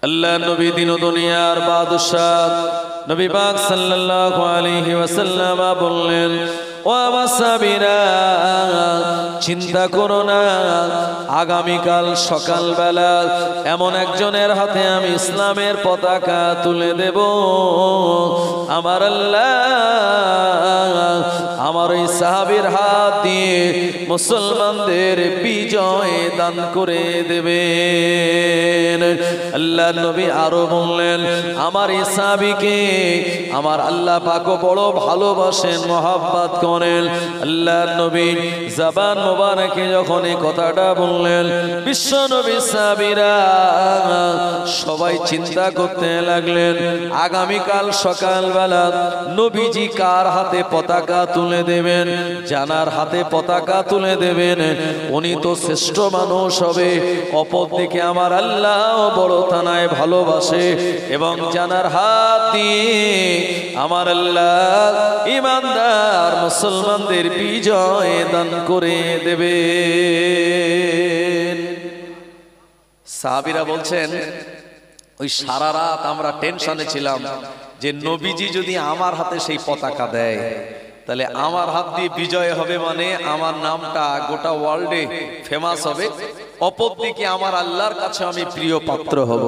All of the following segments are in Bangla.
আল্লাহ নবী দিন দুনিয়ার বাদশাহ নবী পাক সাল্লাল্লাহু আলাইহি ওয়াসাল্লাম বললেন, ও আমার সাহাবীরা, চিন্তা করো না, আগামীকাল সকালবেলা এমন একজনের হাতে আমি ইসলামের পতাকা তুলে দেব, আমার আল্লাহ আমার ওই সাহাবীর হাত দিয়ে মুসলমানদের বিজয় দান করে দেবেন। আল্লাহ নবী আরো বললেন, আমার এই সাহাবীকে আমার আল্লাহ পাকও বড় ভালোবাসেন, মহব্বত করেন। আল্লাহ নবী জবান মোবারকে যখন এই কথাটা বললেন, বিশ্ব নবী সাহাবীরা সবাই চিন্তা করতে লাগলেন, আগামীকাল সকালবেলা নবীজি কার হাতে পতাকা তুলে দেবেন। জানার হাতে পতাকা তুলে দেবেন, উনি তো শ্রেষ্ঠ মানুষ হবে। অপরদিকে আমার আল্লাহ বড় থানায় ভালোবাসে এবং জানার হাত দিয়ে আমার আল্লাহ ইমানদার মুসলমানদের বিজয় দান করে দেবেন। সাহাবীরা বলছেন, ওই সারা রাত আমরা টেনশনে ছিলাম যে নবীজি যদি আমার হাতে সেই পতাকা দেয় তাহলে আমার হাত দিয়ে বিজয় হবে, মানে আমার নামটা গোটা ওয়ার্ল্ডে ফেমাস হবে। অপরদিকে আমার আল্লাহর কাছে আমি প্রিয় পাত্র হব।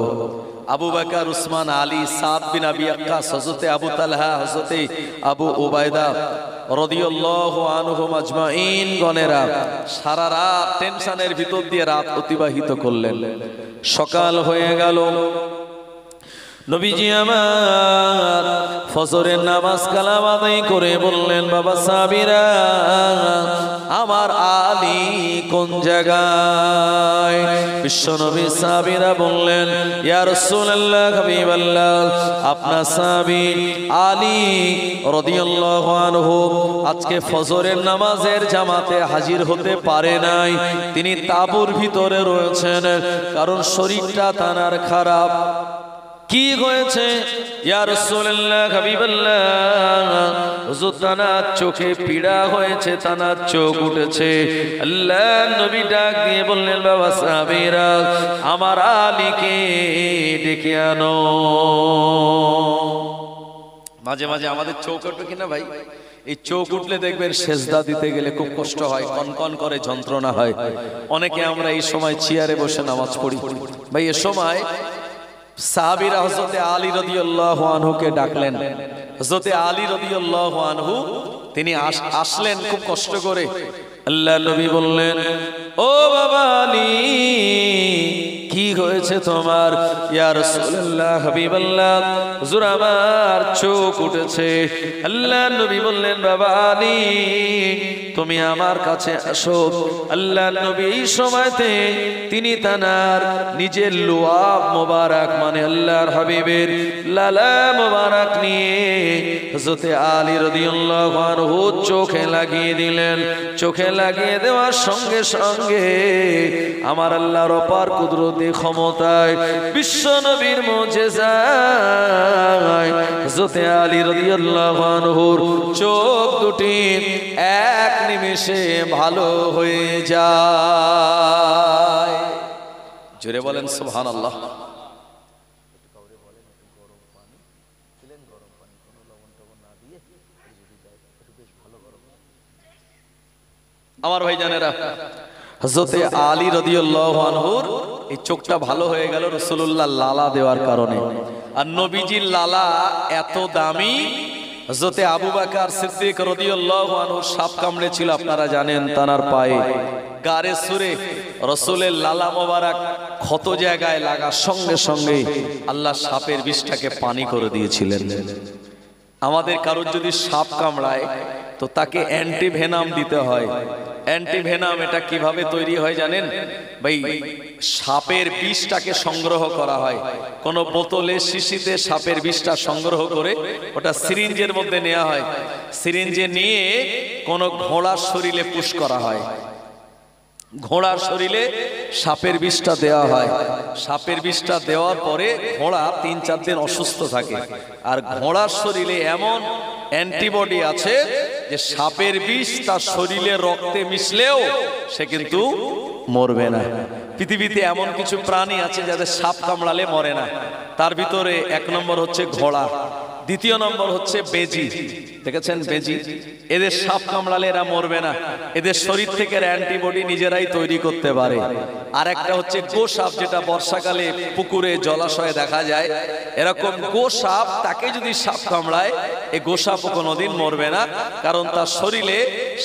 আবু বকর, উসমান, আলী, সাদ বিন আবি ওয়াক্কাস, হযরতে আবু তালহা, হযরতে আবু উবাইদা রাদিয়াল্লাহু আনহুম আজমাইন গণেরা সারা রাত টেনশনের ভিতর দিয়ে রাত অতিবাহিত করলেন। সকাল হয়ে গেল, নবীজি আমার ফজরের নামাজ কালাম আদায় করে বললেন, বাবা সাহাবীরা, আমার আলী কোন জায়গায়? বিশ্বনবী সাহাবীরা বললেন, ইয়া রাসূলুল্লাহ, হাবিবাল্লাহ, আপনার সাহাবী আলী রাদিয়াল্লাহু আনহু আজকে ফজরের নামাজের জামাতে হাজির হতে পারে নাই। তিনি তাঁবুর ভিতরে রয়েছেন, কারণ শরীরটা তানার খারাপ। কি হয়েছে? ইয়া রাসূলুল্লাহ, হাবিবাল্লাহ, হুজুর তানার চোখে পীড়া হয়েছে, তানার চোখ উঠেছে। আল্লাহ নবী ডাক দিয়ে বললেন, বাবা সাহাবীরা, আমার আলীকে ডেকে আনো। মাঝে মাঝে আমাদের চোখ ওঠে কিনা ভাই? এই চোখ উঠলে দেখবেন সেজদা দিতে গেলে খুব কষ্ট হয়, কনকন করে, যন্ত্রণা হয়। অনেকে আমরা এই সময় চেয়ারে বসে নামাজ পড়ি। ভাই এ সময় সাহাবীরা হযরতে আলী রাদিয়াল্লাহু আনহুকে ডাকলেন। হযরতে আলী রাদিয়াল্লাহু আনহু তিনি আসলেন খুব কষ্ট করে। আল্লাহ নবী বললেন, ও বাবা আলী, কি হয়েছে তোমার? ইয়া রাসূলুল্লাহ, হাবিবাল্লাহ, হুজুর আমার চোখ উঠেছে। আল্লাহ নবী বললেন, বাবা আলী, তুমি আমার কাছে আসো। আল্লাহ নবী এই সময়তে তিনি তানার নিজের লুয়াব মোবারক, মানে আল্লাহর হাবিবের লালা মোবারক নিয়ে হযরতে আলী রাদিয়াল্লাহু আনহু চোখে লাগিয়ে দিলেন। চোখে লাগিয়ে দেওয়ার সঙ্গে সঙ্গে আমার আল্লাহর অপার কুদরতি ক্ষমতায়, বিশ্ব নবীর মুজিজায় হযরতে আলী রাদিয়াল্লাহু আনহুর চোখ দুটি এক নিমেষে ভালো হয়ে যায়। জোরে বলেন সুবহানাল্লাহ। আমার ভাইজানেরা, হযরতে আলী রাদিয়াল্লাহু আনহুর এই চোখটা ভালো হয়ে গেল রাসূলুল্লাহ লালা দেওয়ার কারণে। আর নবীজির লালা এত দামি, হযরতে আবু বকর সিদ্দিক রাদিয়াল্লাহু আনহু সাপ কামড়েছিল, আপনারা জানেন, তানার পায়ে গারে সুরে রাসূলের লালা মোবারক ক্ষত জায়গায় লাগার সঙ্গে সঙ্গে আল্লাহ সাপের বিষটাকে পানি করে দিয়েছিলেন। আমাদের কারোর যদি সাপ কামড়ায় তো তাকে অ্যান্টিভেনাম দিতে হয়। অ্যান্টিভেনাম এটা কিভাবে তৈরি হয় জানেন ভাই? সাপের বিষটাকে সংগ্রহ করা হয়, কোন বোতলে শিশিতে সাপের বিষটা সংগ্রহ করে ওটা সিরিঞ্জের মধ্যে নেওয়া হয়। সিরিঞ্জে নিয়ে কোন ঘোড়ার শরীরে পুশ করা হয়। ঘোড়ার শরীরে সাপের বিষটা দেওয়া হয়। সাপের বিষটা দেওয়ার পরে ঘোড়া ৩-৪ দিন অসুস্থ থাকে। আর ঘোড়ার শরীরে এমন অ্যান্টিবডি আছে যে সাপের বিষ তার শরীরে রক্তে মিশলেও সে কিন্তু মরবে না। পৃথিবীতে এমন কিছু প্রাণী আছে যাদের সাপ কামড়ালে মরে না। তার ভিতরে 1 নম্বর হচ্ছে ঘোড়া, 2 নম্বর হচ্ছে বেজি। দেখেছেন বেজি? এদের সাপ কামড়ালে এরা মরবে না, এদের শরীর থেকে অ্যান্টিবডি নিজেরাই তৈরি করতে পারে। আর একটা হচ্ছে গোসাপ, যেটা বর্ষাকালে পুকুরে জলাশয়ে দেখা যায়। এরকম গোসাপ, তাকে যদি সাপ কামড়ায় এই গোসাপও কোনোদিন মরবে না, কারণ তার শরীরে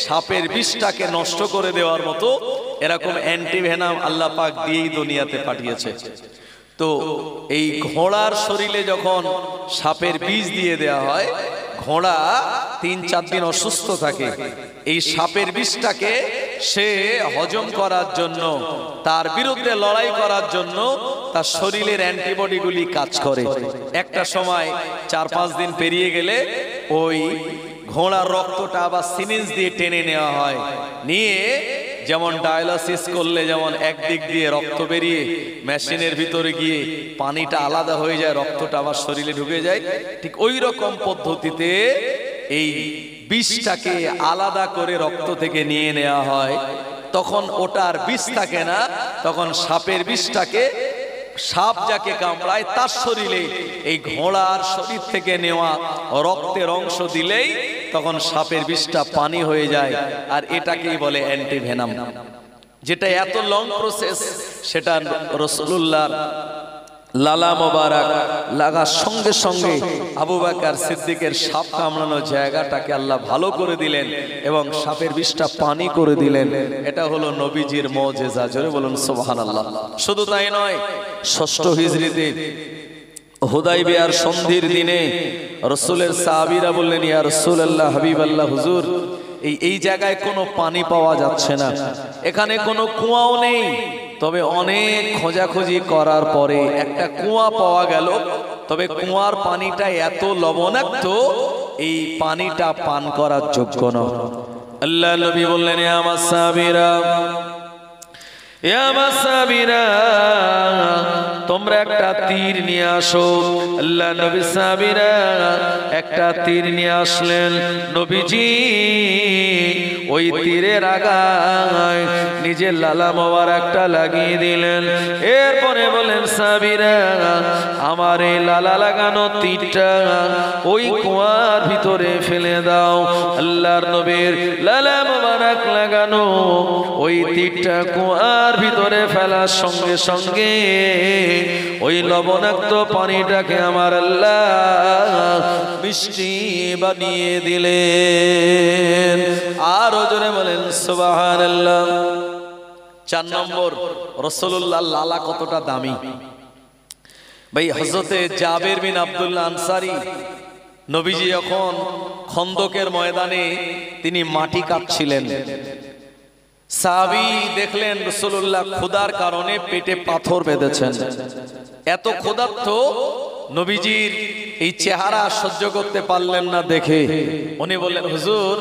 সাপের বিষটাকে নষ্ট করে দেওয়ার মতো এরকম অ্যান্টিভেনাম আল্লাহ পাক দিয়েই দুনিয়াতে পাঠিয়েছে। তো এই ঘোড়ার শরীরে যখন সাপের বিষ দিয়ে দেওয়া হয়, ঘোড়া 3-4 দিন অসুস্থ থাকে। এই সাপের বিষটাকে সে হজম করার জন্য, তার বিরুদ্ধে লড়াই করার জন্য তার শরীরের অ্যান্টিবডিগুলি কাজ করে। একটা সময় 4-5 দিন পেরিয়ে গেলে ওই ঘোড়ার রক্তটা আবার সিরিঞ্জ দিয়ে টেনে নেওয়া হয়, নিয়ে যেমন ডায়ালাসিস করলে যেমন একদিক দিয়ে রক্ত বেরিয়ে মেশিনের ভিতরে গিয়ে পানিটা আলাদা হয়ে যায়, রক্তটা আবার শরীরে ঢুকে যায়, ঠিক ওই রকম পদ্ধতিতে এই বিষটাকে আলাদা করে রক্ত থেকে নিয়ে নেওয়া হয়। তখন ওটার বিষ থাকে না, তখন সাপের বিষটাকে, সাপ যাকে কামড়ায় তার শরীরে এই ঘোড়ার শরীর থেকে নেওয়া রক্তের অংশ দিলেই তখন সাপের বিষটা পানি হয়ে যায়। আর এটাকেই বলে অ্যান্টিভেনাম, যেটা এত লং প্রসেস। সেটা রাসূলুল্লাহর লালা মোবারক লাগার সঙ্গে সঙ্গে আবু বকর সিদ্দিকের সাপ কামড়ানোর জায়গাটাকে আল্লাহ ভালো করে দিলেন এবং সাপের বিষটা পানি করে দিলেন। এটা হলো নবীজির মুজিজা। জোরে বলুন সুবহানাল্লাহ। শুধু তাই নয়, 6ষ্ঠ হিজরিতে হুদাইবিয়ার সন্ধির দিনে রাসূলের সাহাবীরা বললেন, ইয়া রাসূলুল্লাহ, হাবিবাল্লাহ, হুজুর, এই জায়গায় কোনো পানি পাওয়া যাচ্ছে না, এখানে কোনো কুয়াও নেই। তবে অনেক খোঁজাখুঁজি করার পরে একটা কুয়া পাওয়া গেল, তবে কুয়ার পানিটা এত লবণাক্ত, এই পানিটা পান করার যোগ্য নয়। আল্লাহ নবী বললেন, ইয়া আমার সাহাবীরা, তোমরা একটা তীর নিয়ে আসো। আল্লাহ নবী সাহাবীরা একটা তীর নিয়ে আসলেন। নবীজি ওই তীরের আগায় নিজের লালা মোবারকটা লাগিয়ে দিলেন। এরপরে বলেন, সাহাবীরা, আমার এই লালা লাগানো তীরটা ওই কুয়ার ভিতরে ফেলে দাও। আল্লাহর নবীর লালা মোবারক লাগানো ওই তীরটা কুয়ার ভিতরে ফেলার সঙ্গে সঙ্গে ওই লবণাক্ত পানিটাকে আমার আল্লাহ মিষ্টি বানিয়ে দিলেন। আর জোরে বলেন সুবহানাল্লাহ। 4 নম্বর, রাসূলুল্লাহ লালা কতটা দামি। ভাই, হযরতে জাবের বিন আব্দুল্লাহ আনসারী, নবীজি যখন খন্দকের ময়দানে তিনি মাটি কাটছিলেন, সাহাবী দেখলেন রাসূলুল্লাহ ক্ষুধার কারণে পেটে পাথর বেঁধেছেন। এত ক্ষুধার্ত নবীজির এই চেহারা সহ্য করতে পারলেন না দেখে উনি বললেন, হুজুর,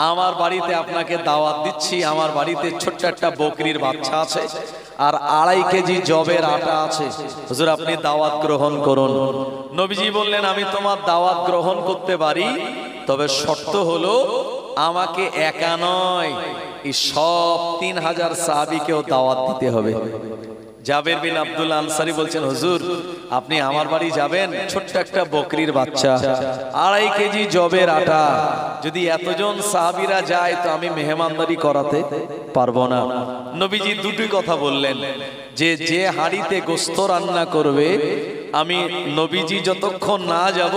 আমার বাড়িতে আপনাকে দাওয়াত দিচ্ছি। আমার বাড়িতে ছোট্ট একটা বকরির বাচ্চা আছে আর 2.5 কেজি জবের আটা আছে, হুজুর আপনি দাওয়াত গ্রহণ করুন। নবীজি বললেন, আমি তোমার দাওয়াত গ্রহণ করতে পারি, তবে শর্ত হলো আমাকে একা নয়, এই সব 3000 সাহাবীকেও দাওয়াত দিতে হবে। জাবের বিন আব্দুল্লাহ আনসারী বলছেন, হুজুর আপনি আমার বাড়ি যাবেন, ছোট্ট একটা বকরির বাচ্চা, 2.5 কেজি জবের আটা, যদি এতজন সাহাবীরা যায় তো আমি মেহমানদারি করাতে পারবো না। নবীজি দুটি কথা বললেন, যে হাঁড়িতে গোশত রান্না করবে, আমি নবীজি যতক্ষণ না যাব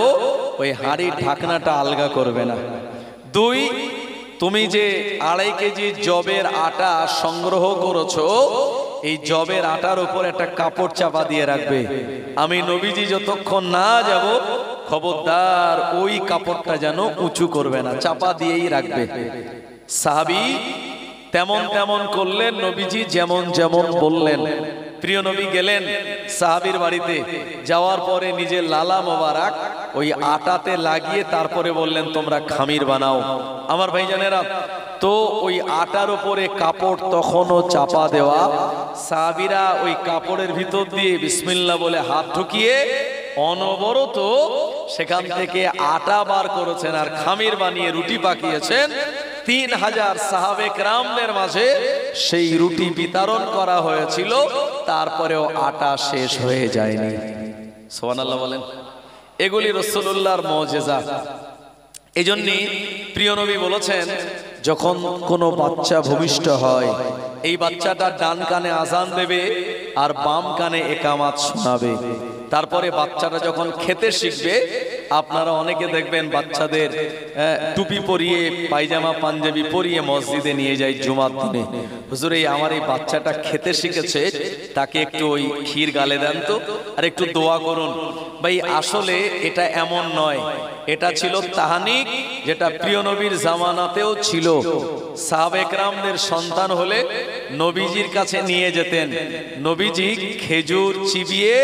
ওই হাঁড়ির ঢাকনাটা আলগা করবে না। 2, তুমি যে 2.5 কেজি জবের আটা সংগ্রহ করেছো, এই জবের আটার উপর একটা কাপড় চাপা দিয়ে রাখবে। আমি নবীজি যতক্ষণ না যাব খবরদার ওই কাপড়টা যেন উঁচু করবে না, চাপা দিয়েই রাখবে। সাহাবী তেমন তেমন করলেন, নবীজি যেমন যেমন বললেন। প্রিয় নবী গেলেন সাহাবীর বাড়িতে, যাওয়ার পরে নিজের লালা মোবারক ওই আটাতে লাগিয়ে তারপরে বললেন, তোমরা খামির বানাও। আমার ভাইজানেরা, তো ওই আটার উপরে কাপড় তখনও চাপা দেওয়া। সাহাবীরা ওই কাপড়ের ভিতর দিয়ে বিসমিল্লাহ বলে হাত ঢুকিয়ে অনবরত সেখান থেকে আটা বার করেছেন আর খামির বানিয়ে রুটি পাকিয়েছেন। 3000 সাহাবে কেরামদের মাঝে সেই রুটি বিতরণ করা হয়েছিল, তারপরেও আটা শেষ হয়ে যায়নি। সুবহানাল্লাহ বলেন। এগুলি রাসূলুল্লাহর মুজিজা। এজন্যই প্রিয় নবী বলেছেন, যখন কোনো বাচ্চা ভূমিষ্ঠ হয়, এই বাচ্চাটা ডান কানে আজান দেবে আর বাম কানে একামাত শোনাবে। তারপরে বাচ্চাটা যখন খেতে শিখবে, আপনারা অনেকে দেখবেন বাচ্চাদের টুপি পরিয়ে, পায়জামা পাঞ্জাবি পরিয়ে মসজিদে নিয়ে যায় জুমার দিনে। হুজুর, এই আমার এই বাচ্চাটা খেতে শিখেছে, তাকে একটু ওই ক্ষীর গালে দেন তো, আর একটু দোয়া করুন। ভাই আসলে এটা এমন নয়, এটা ছিল তাহানিক, যেটা প্রিয় নবীর জামানাতেও ছিল। সাহাবে কেরামদের সন্তান হলে নবীজির কাছে নিয়ে যেতেন, নবীজি খেজুর চিবিয়ে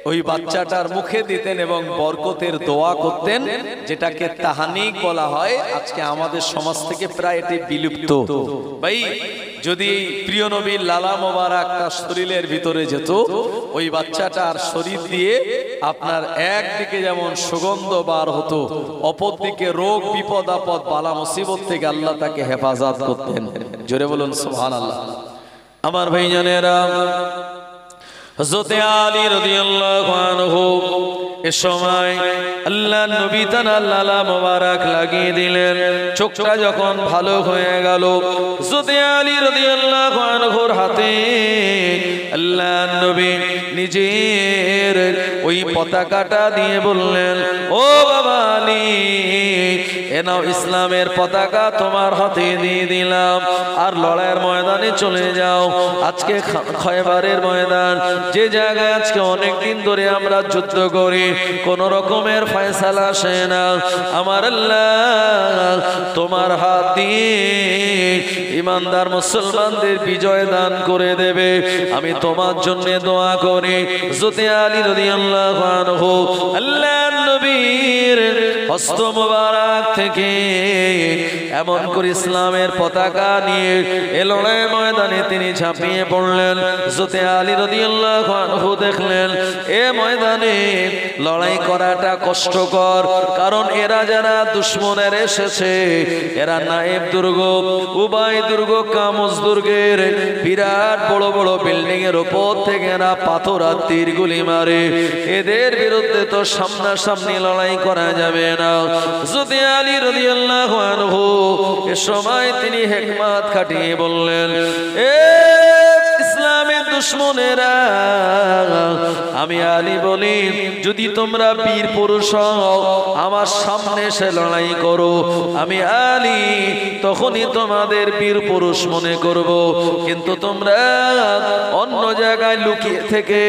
ওই বাচ্চাটার মুখে দিতেন এবং বরকতের দোয়া করতেন, যেটাকে তাহানিক বলা হয়। আজকে আমাদের সমাজ থেকে প্রায় এটি বিলুপ্ত। ভাই যদি প্রিয় নবীর লালা মোবারক তার শরীরের ভিতরে যেত, ওই বাচ্চাটার শরীর দিয়ে আপনার একদিকে যেমন সুগন্ধ বার হতো, অপরদিকে রোগ বিপদ আপদ বালা মুসিবত থেকে আল্লাহ তাকে হেফাজত করতেন। জোরে বলুন সুবহানাল্লাহ। আমার ভাইজানেরা, হযরত আলী রাদিয়াল্লাহু আনহু এ সময় আল্লাহ নবী তার লালা মোবারক লাগিয়ে দিলেন। চোখটা যখন ভালো হয়ে গেল, হযরত আলী রাদিয়াল্লাহু আনহুর হাতে আল্লাহ নবী নিজের ওই পতাকাটা দিয়ে বললেন, ও বাবা আলী, এ নাও ইসলামের পতাকা তোমার হাতে দিয়ে দিলাম, আর লড়াইয়ের ময়দানে চলে যাও। আজকে খয়বারের ময়দান, যে জায়গায় আজকে অনেকদিন ধরে আমরা যুদ্ধ করি, কোন রকমের ফয়সালা আসে না, আমার আল্লাহ তোমার হাত দিয়ে ইমানদার মুসলমানদের বিজয় দান করে দেবে। আমি তোমার জন্য দোয়া করি। হযরত আলী রাদিয়াল্লাহু আনহু আল্লাহর নবীর হস্ত মোবারক থেকে এমন করে ইসলামের পতাকা নিয়ে এ লড়াই ময়দানে তিনি ঝাঁপিয়ে পড়লেন। হযরত আলী রাদিয়াল্লাহু আনহু দেখলেন এ ময়দানে লড়াই করাটা কষ্টকর, কারণ এরা যারা দুশমনের এসেছে, এরা নায়েব দুর্গ, উবাই দুর্গ, কামুজ দুর্গের বিরাট বড় বড় বিল্ডিং এর উপর থেকে এরা পাথর আর তীর গুলি মারে। এদের বিরুদ্ধে তো সামনাসামনি লড়াই করা যাবে না। হযরত আলী রাদিয়াল্লাহু আনহু এ সময় তিনি হিকমত খাটিয়ে বললেন, এ ইসলামের দুশমনেরা, আমি আলী বলি, যদি তোমরা বীর পুরুষ হও, আমার সামনে এসে লড়াই করো, আমি আলী তখনই তোমাদের বীর পুরুষ মনে করব। কিন্তু তোমরা অন্য জায়গায় লুকিয়ে থেকে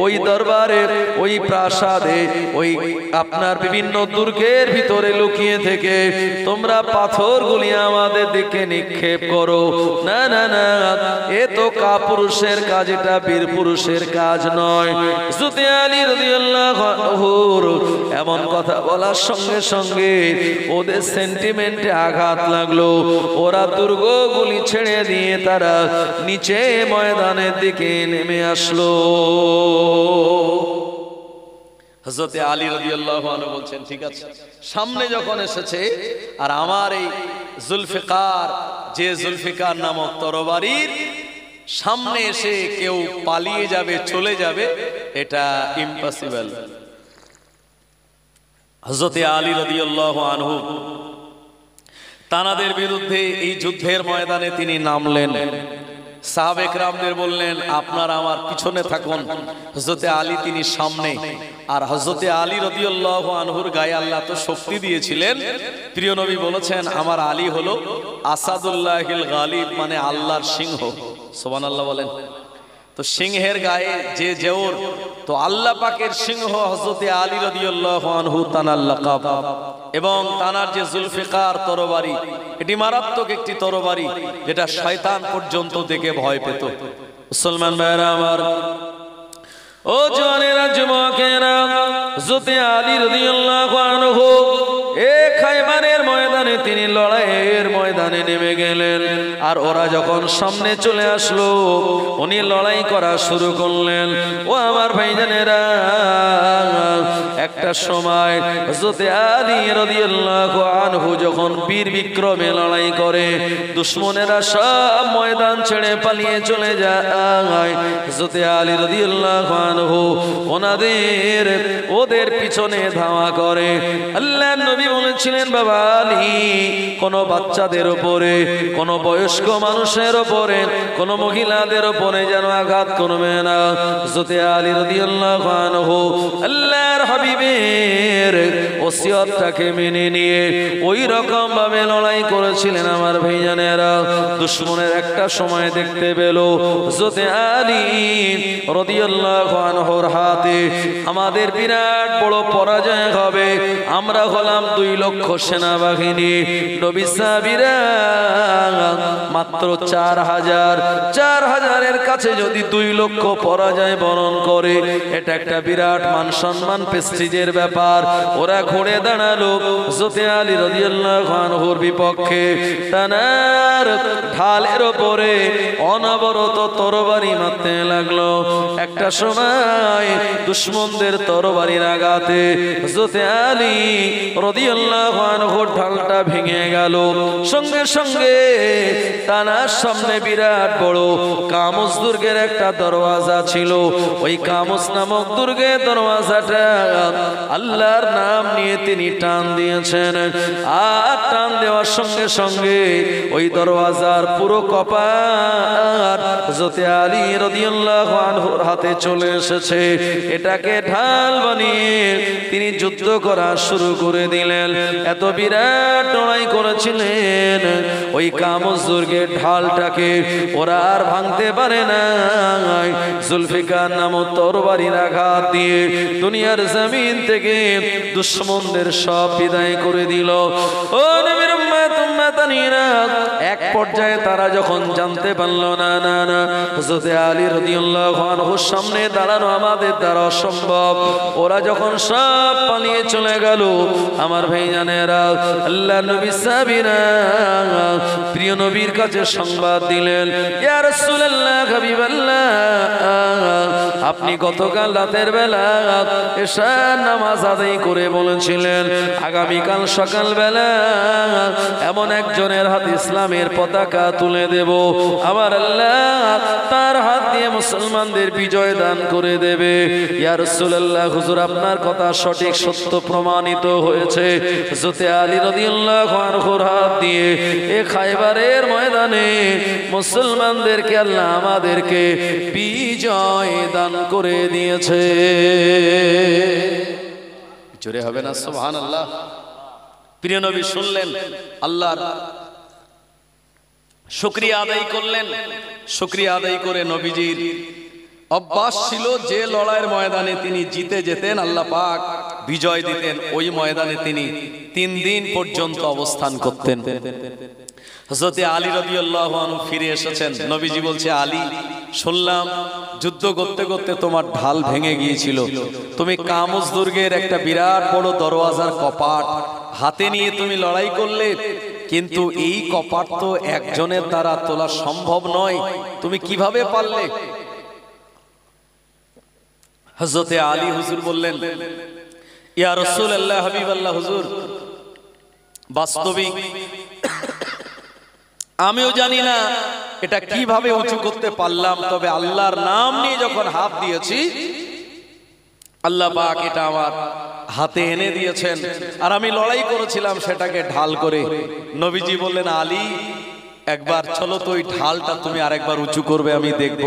ওই দরবারে, ওই প্রাসাদে, ওই আপনার বিভিন্ন দুর্গের ভিতরে লুকিয়ে থেকে তোমরা পাথরগুলি আমাদের দিকে নিক্ষেপ করো। না না না, এ তো কাপুরুষের কাজ, এটা বীর পুরুষের কাজ নয়। হযরত আলী রাদিয়াল্লাহু আনহু এমন কথা বলার সঙ্গে সঙ্গে ওদের সেন্টিমেন্টে আঘাত লাগলো। ওরা দুর্গগুলি ছেড়ে দিয়ে তারা নিচে ময়দানের দিকে নেমে আসলো। হযরত আলী রাদিয়াল্লাহু আনহু বলছেন, ঠিক আছে, সামনে যখন এসেছে আর আমার এই জুলফিকার, যে জুলফিকার নামক তরবারির সামনে এসে কেউ পালিয়ে যাবে, চলে যাবে, এটা ইম্পসিবল। হযরত আলী রাদিয়াল্লাহু আনহু তানাদের বিরুদ্ধে এই যুদ্ধের ময়দানে তিনি নামলেন। সাহাবে কেরামদের বললেন, আপনারা আমার পিছনে থাকুন। হযরত আলী তিনি সামনে, আর হযরত আলী রাদিয়াল্লাহু আনহুর গায়ে আল্লাহ তো শক্তি দিয়েছিলেন। প্রিয় নবী বলেছেন, আমার আলী হলো আসাদুল্লাহিল গালিব, মানে আল্লাহর সিংহ। সুবহানাল্লাহ বলেন। তো সিংহের গায়ে যে জোর, তো আল্লাহ পাকের সিংহ হযরত আলী রাদিয়াল্লাহু আনহু তানার লাকাব, এবং তানার যে জুলফিকার তরবারি, এটি মারাত্মক একটি তরবারি, যেটা শয়তান পর্যন্ত দেখে ভয় পেত। মুসলমান ভাইরা আমার, ও জওয়ানেরা, যুবকেরা, হযরত আলী রাদিয়াল্লাহু আনহু এ খায়বারের ময়দানে তিনি লড়াইয়ের ময়দানে নেমে গেলেন। আর ওরা যখন সামনে চলে আসলো, উনি লড়াই করা শুরু করলেন। ও আমার ভাইজানেরা, একটা সময় হযরত আলী রাদিয়াল্লাহু আনহু যখন বীর বিক্রমে লড়াই করে, দুশমনেরা সব ময়দান ছেড়ে পালিয়ে চলে যায়, হযরত আলী রাদিয়াল্লাহু আনহু ওদের পিছনে ধাওয়া করে। আল্লাহর নবী বলেছিলেন, বাবা আলী, কোন বাচ্চাদের উপরে, কোন বয়স্ক মানুষের উপরে, কোন মহিলাদের উপরে যেন আঘাত করবে না। হযরত আলী রাদিয়াল্লাহু আনহু আল্লাহর হাবিবের ওসিয়তটাকে মেনে নিয়ে ওই রকম ভাবে লড়াই করেছিলেন। আমার ভাইজানেরা, দুশমনের একটা সময় দেখতে পেল হযরত আলী রাদিয়াল্লাহু আনহুর হাতে আমাদের বিরাট বড় পরাজয় হবে। আমরা হলাম 2 লক্ষ সেনাবাহিনী, নবী সাহাবীরা মাত্র 4000 কাছে যদি 2 লক্ষ পরাজয় বরণ করে, এটা একটা বিরাট মান সম্মান প্রেস্টিজের ব্যাপার। ওরা ঘুরে দাঁড়ালো হযরত আলী রাদিয়াল্লাহু আনহুর বিপক্ষে, তানার ঢালের উপরে অনবরত তরবারি মারতে লাগলো। একটা সময় দুশমনদের তরবারির আঘাতে হযরত আলী রাদিয়াল্লাহু আনহুর ঢালটা ভেঙে গেল। সঙ্গে সঙ্গে তানার সামনে বিরাট বড় কামস দুর্গের একটা দরওয়াজা ছিল। ওই কামস নামক দুর্গের দরওয়াজাটা আল্লাহর নাম নিয়ে তিনি টান দিয়েছেন, আর টান দেওয়ার সঙ্গে সঙ্গে ওই দরওয়াজার পুরো কপাট হযরত আলী রাদিয়াল্লাহু আনহুর হাতে চলে এসেছে। এটাকে ঢাল বানিয়ে তিনি যুদ্ধ করা শুরু করে দিলেন। এত বিরাট লড়াই করেছিলেন, ওই কামস দুর্গের ঢালটাকে ওরা আর ভাঙতে পারে না। জুলফিকার নামক তরবারির আঘাত দিয়ে দুনিয়ার জমিন থেকে দুশমনদের সব বিদায় করে দিল। ও নবীর উম্মত উম্মতানিরা, এক পর্যায়ে তারা যখন জানতে পারল না না না হযরত আলী রাদিয়াল্লাহু আনহুর সামনে দাঁড়ানো আমাদের দ্বারা অসম্ভব, ওরা যখন সব পালিয়ে চলে গেল, আমার ভাইজানেরা, আল্লাহর নবী সাহাবীরা প্রিয় নবীর কাছে সংবাদ দিলেন, ইয়া রাসূলুল্লাহ, হাবিবাল্লাহ, আপনি গতকাল রাতের বেলা এশার নামাজ আদায় করে বলেছিলেন আগামীকাল সকালবেলা এমন একজনের হাতে ইসলামের পতাকা তুলে দেব, আমার আল্লাহ তার হাত দিয়ে মুসলমানদের বিজয় দান করে দেবে। ইয়া রাসূলুল্লাহ, হুজুর আপনার কথা সঠিক সত্য প্রমাণিত হয়েছে। হযরত আলী রাদিয়াল্লাহু আনহুর হাত দিয়ে এই খায়বারের ময়দানে মুসলমানদেরকে আল্লাহ আমাদেরকে বিজয় দান করে দিয়েছে। জোরে হবে না সুবহানাল্লাহ। প্রিয় নবী শুনলেন, আল্লাহর শুকরিয়া আদায় করলেন। শুকরিয়া আদায় করে নবীজির অভ্যাস ছিল যে লড়াইয়ের ময়দানে তিনি জিতে যেতেন, আল্লাহ পাক বিজয় দিতেন, ওই ময়দানে তিনি 3 দিন পর্যন্ত অবস্থান করতেন। হযরত আলী রাদিয়াল্লাহু আনহু ফিরে এসেছেন। নবীজি বলছে, আলী, শুনলাম যুদ্ধ করতে করতে তোমার ঢাল ভেঙে গিয়েছিল, তুমি কামস দুর্গের একটা বিরাট বড় দরওয়াজার কপাট হাতে নিয়ে তুমি লড়াই করলে, কিন্তু এই কপাট তো একজনের দ্বারা তোলা সম্ভব নয়, তুমি কিভাবে পারলে? হযরত আলী হুজুর বললেন, ইয়া রাসূলুল্লাহ, হাবিবাল্লাহ, হুজুর বাস্তবিক আমিও জানি না এটা কিভাবে উঁচু করতে পারলাম, তবে আল্লাহর নাম নিয়ে যখন হাত দিয়েছি, আল্লাহ পাক এটা আমার হাতে এনে দিয়েছেন, আর আমি লড়াই করেছিলাম সেটাকে ঢাল করে। নবীজি বললেন, আলী, একবার চলো তো ওই ঢালটা তুমি আরেকবার উঁচু করবে, আমি দেখব।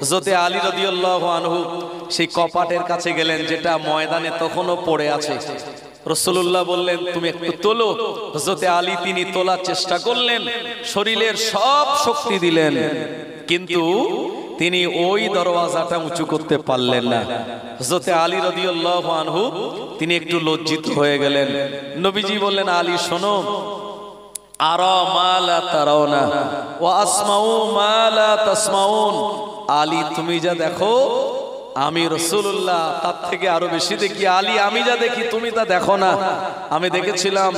হযরত আলী রাদিয়াল্লাহু আনহু সেই কপাটের কাছে গেলেন, যেটা ময়দানে তখনও পড়ে আছে। রাসূলুল্লাহ বললেন, তুমি একটু তোলো। হযরত আলী তিনি তোলার চেষ্টা করলেন, শরীরের সব শক্তি দিলেন, কিন্তু তিনি ওই দরওয়াজাটা উঁচু করতে পারলেন না। হযরত আলী রাদিয়াল্লাহু আনহু তিনি একটু লজ্জিত হয়ে গেলেন। নবীজি বললেন, আলী শোনো, আরা মা লা তারাউনা ওয়া আসমাউ মা লা তাসমাউন। আলী, তুমি যা দেখো আমি রাসূলুল্লাহ তার থেকে আরো বেশি দেখি। আলী, আমি যা দেখি তুমি তা দেখো না। আমি দেখেছিলাম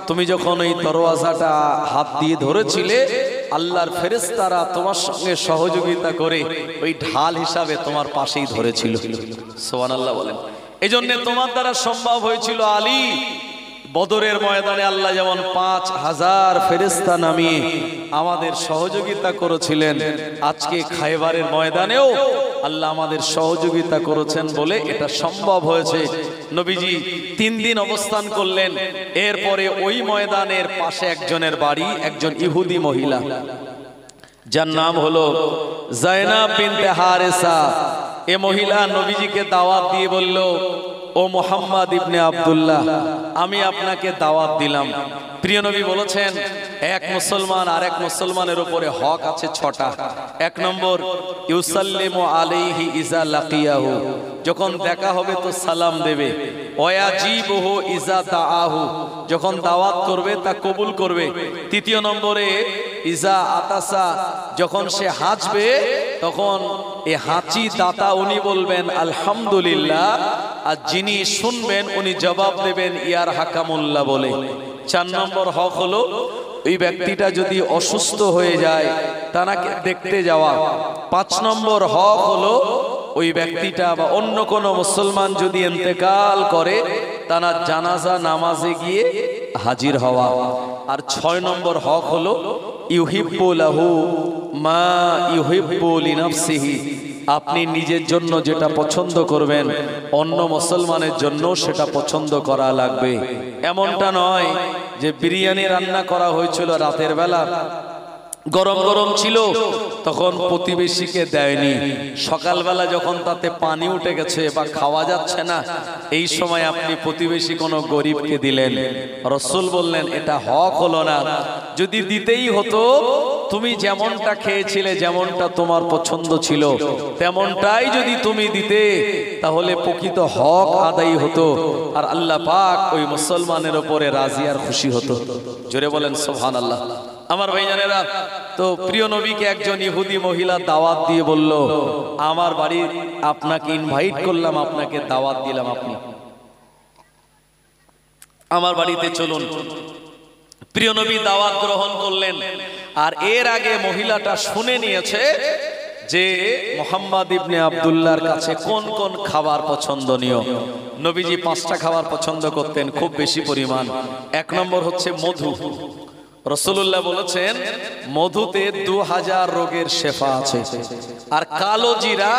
তুমি যখন এই দরওয়াজাটা হাত দিয়ে ধরেছিলে, আল্লাহর ফেরেশতারা তোমার সঙ্গে সহযোগিতা করে ওই ঢাল হিসাবে তোমার পাশেই ধরেছিল। সুবহানাল্লাহ বলেন। এজন্য তোমার দ্বারা সম্ভব হয়েছিল আলী, বদরের ময়দানে আল্লাহ যেমন 5000 ফেরেশতা নামিয়ে আমাদের সহযোগিতা করেছিলেন, আজকে খায়বারের ময়দানেও আল্লাহ আমাদের সহযোগিতা করেছেন বলে এটা সম্ভব হয়েছে। নবীজি 3 দিন অবস্থান করলেন, এরপরে ওই ময়দানের পাশে একজনের বাড়ি, একজন ইহুদি মহিলা যার নাম হলো জায়নাব বিনতে হারেসা। এ মহিলা নবীজিকে দাওয়াত দিয়ে বলল, ও মুহাম্মদ ইবনে আব্দুল্লাহ, আমি আপনাকে দাওয়াত দিলাম। প্রিয় নবী বলেছেন, এক মুসলমান আর এক মুসলমানের উপরে হক আছে 6টা। 1 নম্বর, ইউসাল্লিমু আলাইহি ইজা লাকিয়াহু, যখন দেখা হবে তো সালাম দেবে। ওয়াজিবুহু ইজা দাআহু, যখন দাওয়াত করবে তা কবুল করবে। 3 নম্বরে, ইজা আতাসা, যখন সে হাঁচবে তখন এ হাঁচি দাতা উনি বলবেন আলহামদুলিল্লাহ, আর যিনি শুনবেন উনি জবাব দেবেন ইয়ার হাকামুল্লাহ বলে। 4 নম্বর হক হলো ওই ব্যক্তিটা যদি অসুস্থ হয়ে যায় তাকে দেখতে যাওয়া। 5 নম্বর হক হলো ওই ব্যক্তিটা বা অন্য কোনো মুসলমান যদি ইন্তেকাল করে তার জানাজা নামাজে গিয়ে হাজির হওয়া। আর 6 নম্বর হক হলো ইউহিব্বু লাহু মা ইউহিব্বু লিনাফসিহি, আপনি নিজের জন্য যেটা পছন্দ করবেন অন্য মুসলমানের জন্য সেটা পছন্দ করা লাগবে। এমনটা নয় যে বিরিয়ানি রান্না করা হয়েছিল রাতের বেলা, গরম গরম ছিল, তখন প্রতিবেশীকে দেয়নি, সকালবেলা যখন তাতে পানি উঠে গেছে বা খাওয়া যাচ্ছে না, এই সময় আপনি প্রতিবেশী কোনো গরিবকে দিলেন। রাসূল বললেন এটা হক হলো না। যদি দিতেই হতো, তুমি যেমনটা খেয়েছিলে, যেমনটা তোমার পছন্দ ছিল, তেমনটাই যদি তুমি দিতে, তাহলে প্রকৃত হক আদায় হতো, আর আল্লাহ পাক ওই মুসলমানের উপরে রাজি আর খুশি হতো। জোরে বলেন সুবহানাল্লাহ। আমার ভাইজানেরা, তো প্রিয় নবীকে একজন ইহুদি মহিলা দাওয়াত দিয়ে বলল, আমার বাড়ি আপনাকে ইনভাইট করলাম, আপনাকে দাওয়াত দিলাম, আপনি আমার বাড়িতে চলুন। প্রিয় নবী দাওয়াত গ্রহণ করলেন, আর এর আগে মহিলাটা শুনে নিয়েছে যে মুহাম্মদ ইবনে আব্দুল্লাহর কাছে কোন কোন খাবার পছন্দনীয়। নবীজি 5টা খাবার পছন্দ করতেন খুব বেশি পরিমাণ। 1 নম্বর হচ্ছে মধু। রাসূলুল্লাহ বলেছেন মধুতে 2000 রোগের শেফা আছে, আর কালো জিরা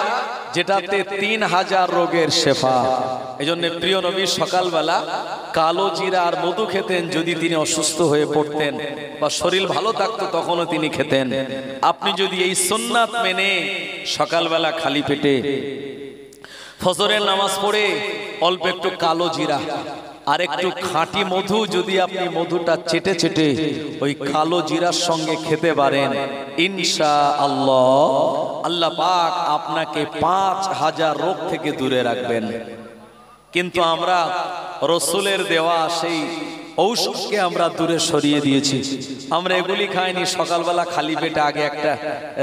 যেটাতে 3000 রোগের শেফা। এজন্য প্রিয় নবী সকালবেলা কালো জিরা আর মধু খেতেন, যদি তিনি অসুস্থ হয়ে পড়তেন বা শরীর ভালো থাকতো তখনও তিনি খেতেন। আপনি যদি এই সুন্নাত মেনে সকালবেলা খালি পেটে ফজরের নামাজ পড়ে অল্প একটু কালো জিরা আর একটু খাঁটি মধু, যদি আপনি মধুটা চেটে চেটে ওই কালো জিরার সঙ্গে খেতে পারেন, ইনশাআল্লাহ আল্লাহ পাক আপনাকে 5000 রোগ থেকে দূরে রাখবেন। কিন্তু আমরা রাসূলের দেওয়া সেই ঔষধকে আমরা দূরে সরিয়ে দিয়েছি। আমরা এগুলি খাইনি, সকালবেলা খালি পেটে আগে একটা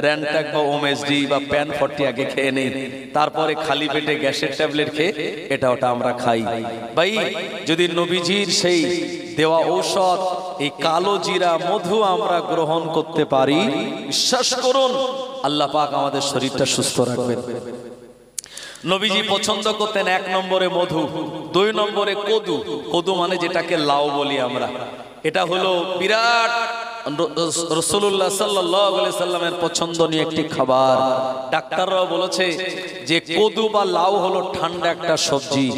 র্যান্টাক বা ওমেসডি বা প্যান 40 আগে খেয়ে নেই, তারপরে খালি পেটে গ্যাসের ট্যাবলেট খেয়ে এটা ওটা আমরা খাই। ভাই, যদি নবীজির সেই দেওয়া ঔষধ এই কালো জিরা মধু আমরা গ্রহণ করতে পারি, বিশ্বাস করুন আল্লাহ পাক আমাদের শরীরটা সুস্থ রাখবেন। নবীজি পছন্দ করতেন 1 নম্বরে মধু, 2 নম্বরে কদু। কদু মানে যেটাকে লাউ বলি আমরা, এটা হলো বিরাট রাসূলুল্লাহ সাল্লাল্লাহু আলাইহি সাল্লামের পছন্দনীয় একটি খাবার। ডাক্তাররাও বলেছে যে কদু বা লাউ হলো ঠান্ডা একটা সবজি।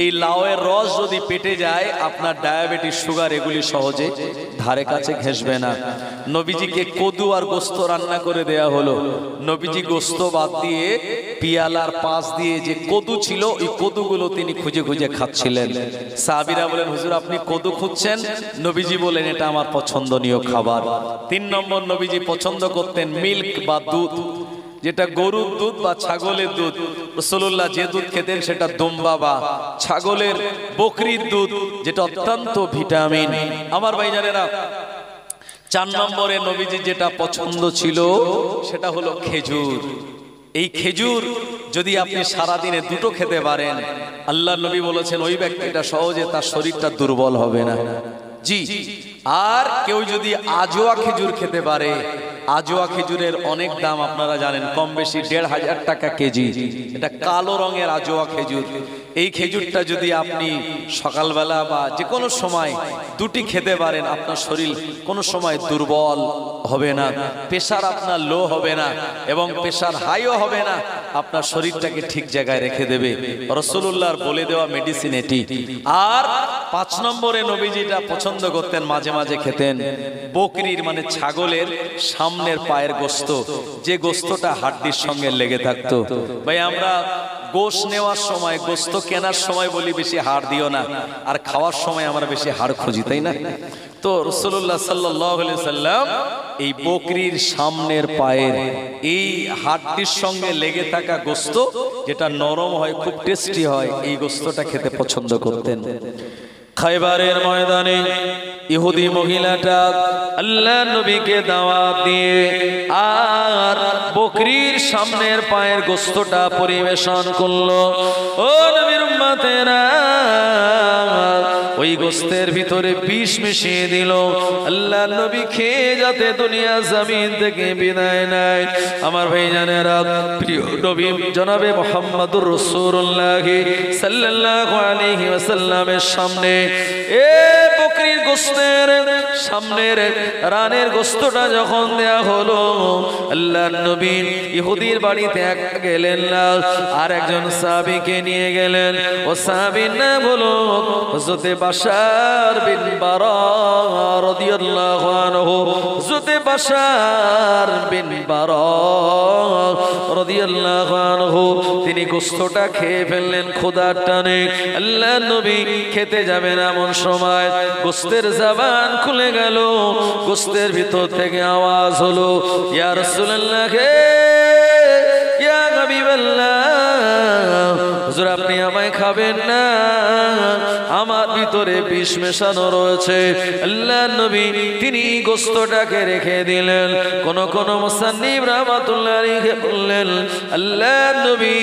এই লাউয়ের রস যদি পেটে যায়, আপনার ডায়াবেটিস, সুগার এগুলি সহজে ধারে কাছে ঘেঁষবে না। নবীজিকে কদু আর গোস্ত রান্না করে দেয়া হলো। নবীজি গোস্ত বাদ দিয়ে পিয়ালার পাশ দিয়ে যে কদু ছিল, ওই কদুগুলো তিনি খুঁজে খুঁজে খাচ্ছিলেন। সাহাবীরা বলেন, হুজুর আপনি কদু খুঁজছেন? নবীজি বলেন এটা আমার পছন্দনীয় খাবার। 3 নম্বর, নবীজি পছন্দ করতেন মিল্ক বা দুধ, যেটা গরুর দুধ বা ছাগলের দুধ। রাসূলুল্লাহ যে দুধ খেতেন সেটা দুম্বা বা ছাগলের, বকরির দুধ, যেটা অত্যন্ত ভিটামিন। আমার ভাইজানেরা, 4 নম্বরে নবীজি যেটা পছন্দ ছিল সেটা হলো খেজুর। এই খেজুর যদি আপনি সারাদিনে 2টো খেতে পারেন, আল্লাহ নবী বলেছেন ওই ব্যক্তিটা সহজে তার শরীরটা দুর্বল হবে না। জি, আর কেউ যদি আজোয়া খেজুর খেতে পারে, আজোয়া খেজুরের অনেক দাম আপনারা জানেন, কম বেশি 1500 টাকা কেজি। এটা কালো রঙের আজোয়া খেজুর। এই খেজুরটা যদি আপনি সকালবেলা বা যে কোনো সময় দুটি খেতে পারেন, আপনার শরীর কোনো সময় দুর্বল হবে না, প্রেশার আপনার লো হবে না এবং প্রেশার হাইও হবে না, আপনার শরীরটাকে ঠিক জায়গায় রেখে দেবে। রাসূলুল্লাহর বলে দেওয়া মেডিসিন এটি। আর 5 নম্বরে নবীজিটা পছন্দ করতেন, মাঝে মাঝে খেতেন বকরির মানে ছাগলের সামনের পায়ের গোশত, যে গোশতটা হাড্ডির সঙ্গে লেগে থাকতো। ভাই আমরা গোশ নেওয়ার সময়, গোশত কেনার সময় বলি বেশি হাড় দিও না, আর খাওয়ার সময় আমরা বেশি হাড় খুঁজি, তাই না? তো রাসূলুল্লাহ সাল্লাল্লাহু আলাইহি সাল্লাম এই বকরির সামনের পায়ের এই হাড্ডির সঙ্গে লেগে থাকা গোশত, যেটা নরম হয়, খুব টেস্টি হয়, এই গোশতটা খেতে পছন্দ করতেন। খায়বারের ময়দানে ইহুদি মহিলাটা আল্লাহর নবীকে দাওয়াত দিয়ে আর বকরির সামনের পায়ের গোশতটা পরিবেশন করলো। ও নবীর উম্মতেরা, ওই গোশতের ভিতরে বিষ মিশিয়ে দিল। আল্লাহর নবী খেয়ে যাতে দুনিয়া জমিন থেকে বিদায় নেয়। আমার ভাইজানেরা, প্রিয় নবী জনাবে মুহাম্মদুর রাসূলুল্লাহ সাল্লাল্লাহু আলাইহি ওয়াসাল্লামের সামনে বকরির গোশতের সামনের রানের গোশতটা যখন দেয়া হলো, আল্লাহর নবী ইহুদির বাড়িতে গেলেন না, আর একজন সাহাবীকে নিয়ে গেলেন। ও সাহাবীর নাম হলো হযরত বাশার বিন বারা রাদিয়াল্লাহু আনহু। হযরত বাশার বিন বারা রাদিয়াল্লাহু আনহু তিনি গোশতটা খেয়ে ফেললেন ক্ষুধার টানে। আল্লাহর নবী খেতে যাবেন এমন সময় গোশতের জবান খুলে গেল। গোশতের ভিতর থেকে আওয়াজ হলো, ইয়া রাসূলুল্লাহ, ইয়া হাবিবাল্লাহ, হুজুর আপনি আমায় খাবেন না, আমার ভিতরে বিষ মেশানো রয়েছে। আল্লাহর নবী তিনি গোশতটাকে রেখে দিলেন। কোন মুসান্নিফ রাহমাতুল্লাহ আলাইহি বললেন, আল্লাহর নবী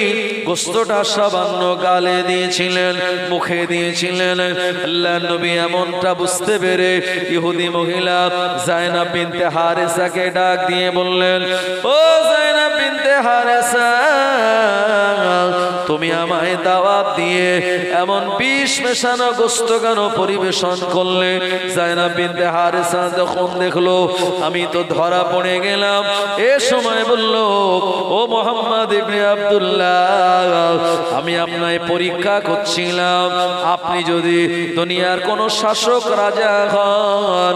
গোশতটা সামান্য গালে দিয়েছিলেন, মুখে দিয়েছিলেন। আল্লাহর নবী এমনটা বুঝতে পেরে ইহুদি মহিলা যায়নাব বিনতে হারেসাকে ডাক দিয়ে বললেন, ও যায়নাব বিনতে হারেসা, তুমি আমায় দাওয়াত দিয়ে এমন বিষ মেশানো গোশত কেন পরিবেশন করলে? যায়নাব বিনতে হারেসা যখন দেখলো আমি তো ধরা পড়ে গেলাম, এ সময় বলল, ও মুহাম্মদ ইবনে আব্দুল্লাহ, আমি আপনায় পরীক্ষা করছিলাম, আপনি যদি দুনিয়ার কোন শাসক রাজা হন,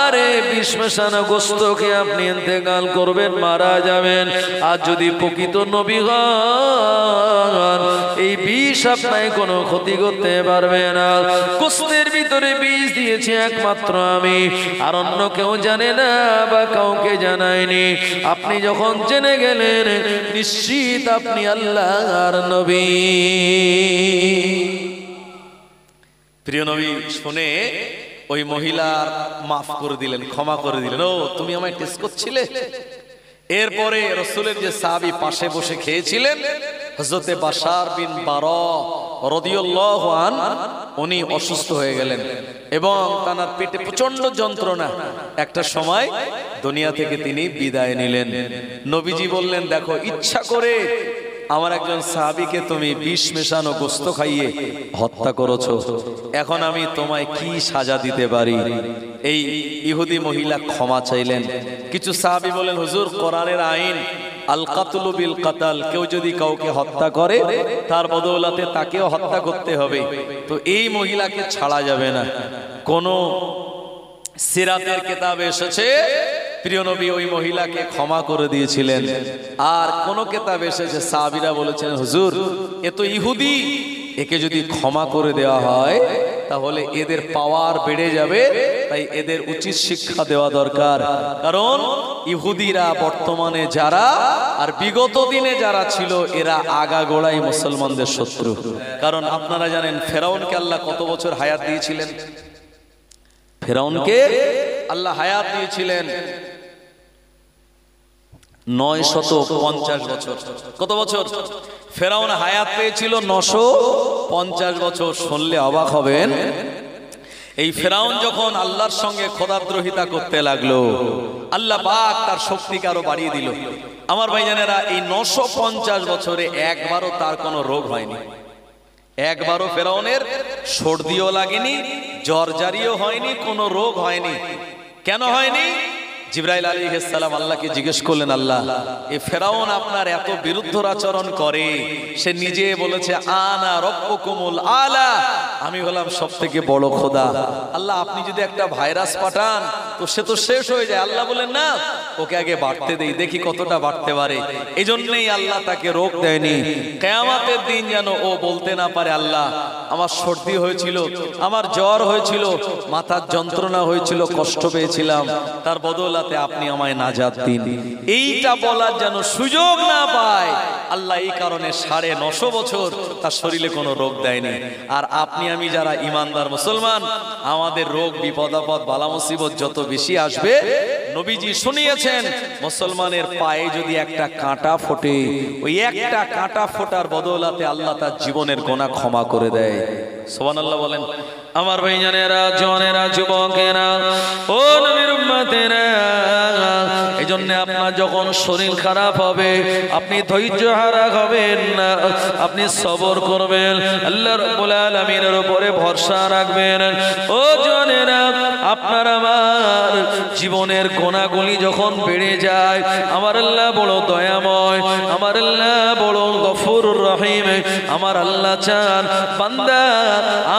আরে বিষ মেশানো গোশতকে আপনি ইন্তেকাল করবেন, মারা যাবেন। আর যদি প্রকৃত নবী হন, এই বিষ আপনার কোনো ক্ষতি করতে পারবে না। গোশতের ভিতরে বিষ দিয়েছি একমাত্র আমি, আর অন্য কেউ জানে না বা কাউকে জানায়নি। আপনি যখন জেনে গেলেন, নিশ্চিত আপনি আল্লাহর নবী। প্রিয় নবী শুনে ওই মহিলার মাফ করে দিলেন, ক্ষমা করে দিলেন। ও তুমি আমায় টেস্ট করছিলে? এরপরে রাসূলের যে সাহাবী পাশে বসে খেয়েছিলেন, হযরত বাশার বিন বারা রাদিয়াল্লাহু আনহু, উনি অসুস্থ হয়ে গেলেন এবং তার পেটে প্রচন্ড যন্ত্রণা। একটা সময় দুনিয়া থেকে তিনি বিদায় নিলেন। নবীজি বললেন, দেখো, ইচ্ছা করে আমার একজন সাহাবীকে তুমি বিষ মেশানো গোশত খাইয়ে হত্যা করেছো, এখন আমি তোমায় কি সাজা দিতে পারি? এই ইহুদি মহিলা ক্ষমা চাইলেন। কিছু সাহাবী বলেন, হুজুর, কোরআনের আইন আল কাতলু বিল কাতাল, কেউ যদি কাউকে হত্যা করে তার বদৌলতে তাকেও হত্যা করতে হবে, তো এই মহিলাকে ছাড়া যাবে না। কোন সিরাতের কিতাবে এসেছে প্রিয় নবী ওই মহিলাকে ক্ষমা করে দিয়েছিলেন, আর কোন কিতাবে এসেছে সাহাবীরা বলেছেন, হুজুর, এ তো ইহুদি, একে যদি ক্ষমা করে দেওয়া হয় তাহলে এদের পাওয়ার বেড়ে যাবে, তাই এদের উচিত শিক্ষা দেওয়া দরকার। কারণ ইহুদিরা বর্তমানে যারা আর বিগত দিনে যারা ছিল, এরা আগাগোড়াই মুসলমানদের শত্রু। কারণ আপনারা জানেন ফেরাউনকে আল্লাহ কত বছর হায়াত দিয়েছিলেন? ফেরাউনকে আল্লাহ হায়াত দিয়েছিলেন 950 বছর। কত বছর ফেরাউন হায়াত পেয়েছিল? 950 বছর। শুনলে অবাক হবেন, এই ফেরাউন যখন আল্লাহর সঙ্গে খোদাদ্রোহিতা করতে লাগলো, আল্লাহ পাক তার শক্তিকে আরো বাড়িয়ে দিল। আমার ভাইজানেরা, এই 950 বছরে একবারও তার কোনো রোগ হয়নি, একবারও ফেরাউনের সর্দিও লাগেনি, জ্বর জারিও হয়নি, কোনো রোগ হয়নি। কেন হয়নি? জিবরাইল আলাইহিস সালাম আল্লাহকে জিজ্ঞেস করলেন, আল্লাহ এই ফেরাউন আপনার এত বিরুদ্ধ আচরণ করে, সে নিজে বলেছে আনা রব্বুকুমুল আলা, আমি হলাম সবথেকে বড় খোদা। আল্লাহ আপনি যদি একটা ভাইরাস পাঠান তো সে তো শেষ হয়ে যায়। আল্লাহ বলেন না, ওকে আগে বাড়তে দেই, দেখি কতটা বাড়তে পারে। এই জন্যই আল্লাহ তাকে রোগ দেয়নি। কিয়ামতের দিন যেন ও বলতে না পারে, আল্লাহ আমার সর্দি হয়েছিল, আমার জ্বর হয়েছিল, মাথার যন্ত্রণা হয়েছিল, কষ্ট পেয়েছিলাম, তার বদলে আপনি আমায় নাজাত দিন। এইটা বলার যেন সুযোগ না পায় আল্লাহ, এই কারণে 950 বছর তার শরীরে কোনো রোগ দেয়নি। আর আপনি আমি যারা ইমানদার মুসলমান, আমাদের রোগ বিপদ আপদ বালা মুসিবত যত বেশি আসবে, নবীজি শুনিয়েছেন মুসলমানের পায়ে যদি একটা কাঁটা ফোটে, ওই একটা কাঁটা ফোটার বদলাতে আল্লাহ তার জীবনের গুনাহ ক্ষমা করে দেয়। সুবহানাল্লাহ বলেন। আমার ভাইজানেরা, জওয়ানেরা, যুবকেরা, ও নবীর উম্মতেরা, এই জন্য আপনার যখন শরীর খারাপ হবে আপনি ধৈর্য হারা হবেন না, আপনি সবর করবেন, আল্লাহ রাব্বুল আলামিনের উপরে ভরসা রাখবেন। ও জওয়ানেরা, আপনার আমার জীবনের গুনাহগুলি যখন বেড়ে যায়, আমার আল্লাহ বড় দয়াময়, আমার আল্লাহ বড় গফুরুর রহিম, আমার আল্লাহ চান বান্দা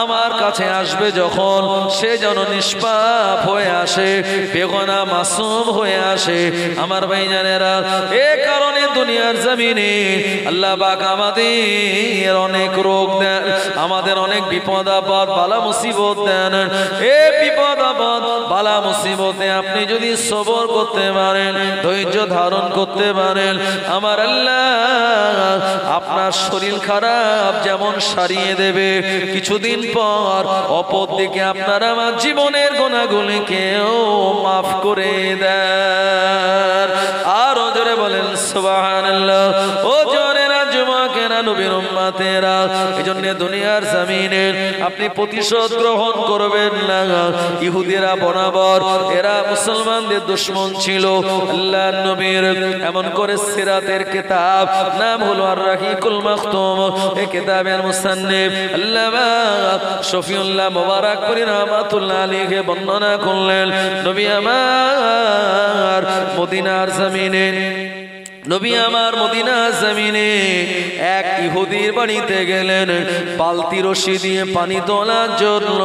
আমার কাছে আসবে যখন, সে যেন নিষ্পাপ হয়ে আসে, বেগুনাহ মাসুম হয়ে আসে। আমার ভাইজানেরা, এই কারণে দুনিয়ার জমিনে আল্লাহ পাক আমাদের অনেক রোগ দেন, আমাদের অনেক বিপদ আপদ বালা মুসিবত দেন। এই বিপদ আপদ বালা মুসিবতে আপনি যদি সবর করতে পারেন, ধৈর্য ধারণ করতে পারেন, আমার আল্লাহ আপনার শরীর খারাপ যেমন সারিয়ে দেবে, কিছুদিন পর অপর দিকে আপনার আমার জীবনের গুনাহগুলিকেও মাফ করে দেন। আরো জোরে বলেন সুবহানাল্লাহ। ও জোরেরা, যুবকেরা, নবীর উম্মতেরা, এজন্য দুনিয়ার জমিনে আপনি প্রতিশোধ গ্রহণ করবেন না। ইহুদিরা বরাবর এরা মুসলমানদের দুশমন ছিল। আল্লাহর নবীর এমন করে সিরাতের কিতাব, নাম হলো আর রাহিকুল মাখতুম, এই কিতাবের মুসান্নিফ আল্লামা শফিউল্লাহ মুবারাকপুরী রাহমাতুল্লাহ আলাইহি বর্ণনা করলেন, নবী আমার মদিনার জমিনে, নবী আমার মদিনার জমিনে এক ইহুদির বাড়িতে গেলেন বালতি রশি দিয়ে পানি তোলার জন্য।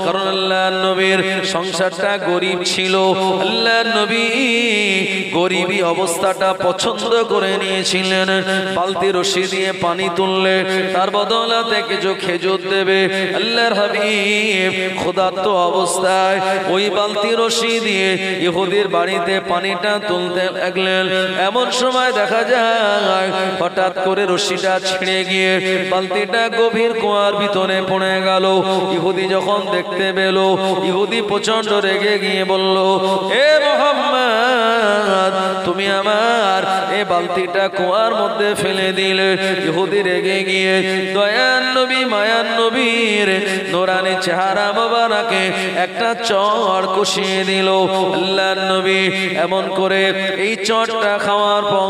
কারণ আল্লাহর নবীর সংসারটা গরিব ছিল, আল্লাহর নবী গরিবী অবস্থাটা পছন্দ করে নিয়েছিলেন। বালতি রশি দিয়ে পানি তুললে তার বদলাতে কিছু খেজুর দেবে। আল্লাহর হাবিব ক্ষুধার্ত অবস্থায় ওই বালতি রশি দিয়ে ইহুদির বাড়িতে পানিটা তুলতে লাগলেন। এমন সময় দেখা যায় হঠাৎ করে রশিটা ছিঁড়ে গিয়ে বালতিটা গভীর কুয়ার ভিতরে পড়ে গেল। ইহুদি যখন দেখতে পেল, ইহুদি প্রচন্ড রেগে গিয়ে বলল, হে মুহাম্মদ, তুমি আমার এই বালতিটা কুয়ার মধ্যে ফেলে দিলে। ইহুদি রেগে গিয়ে দয়ার নবী মায়ার নবীর নোরানি চেহারা মোবারকে একটা চড় কষিয়ে দিল। আল্লাহর নবী এমন করে এই চড়টা খাওয়ার পর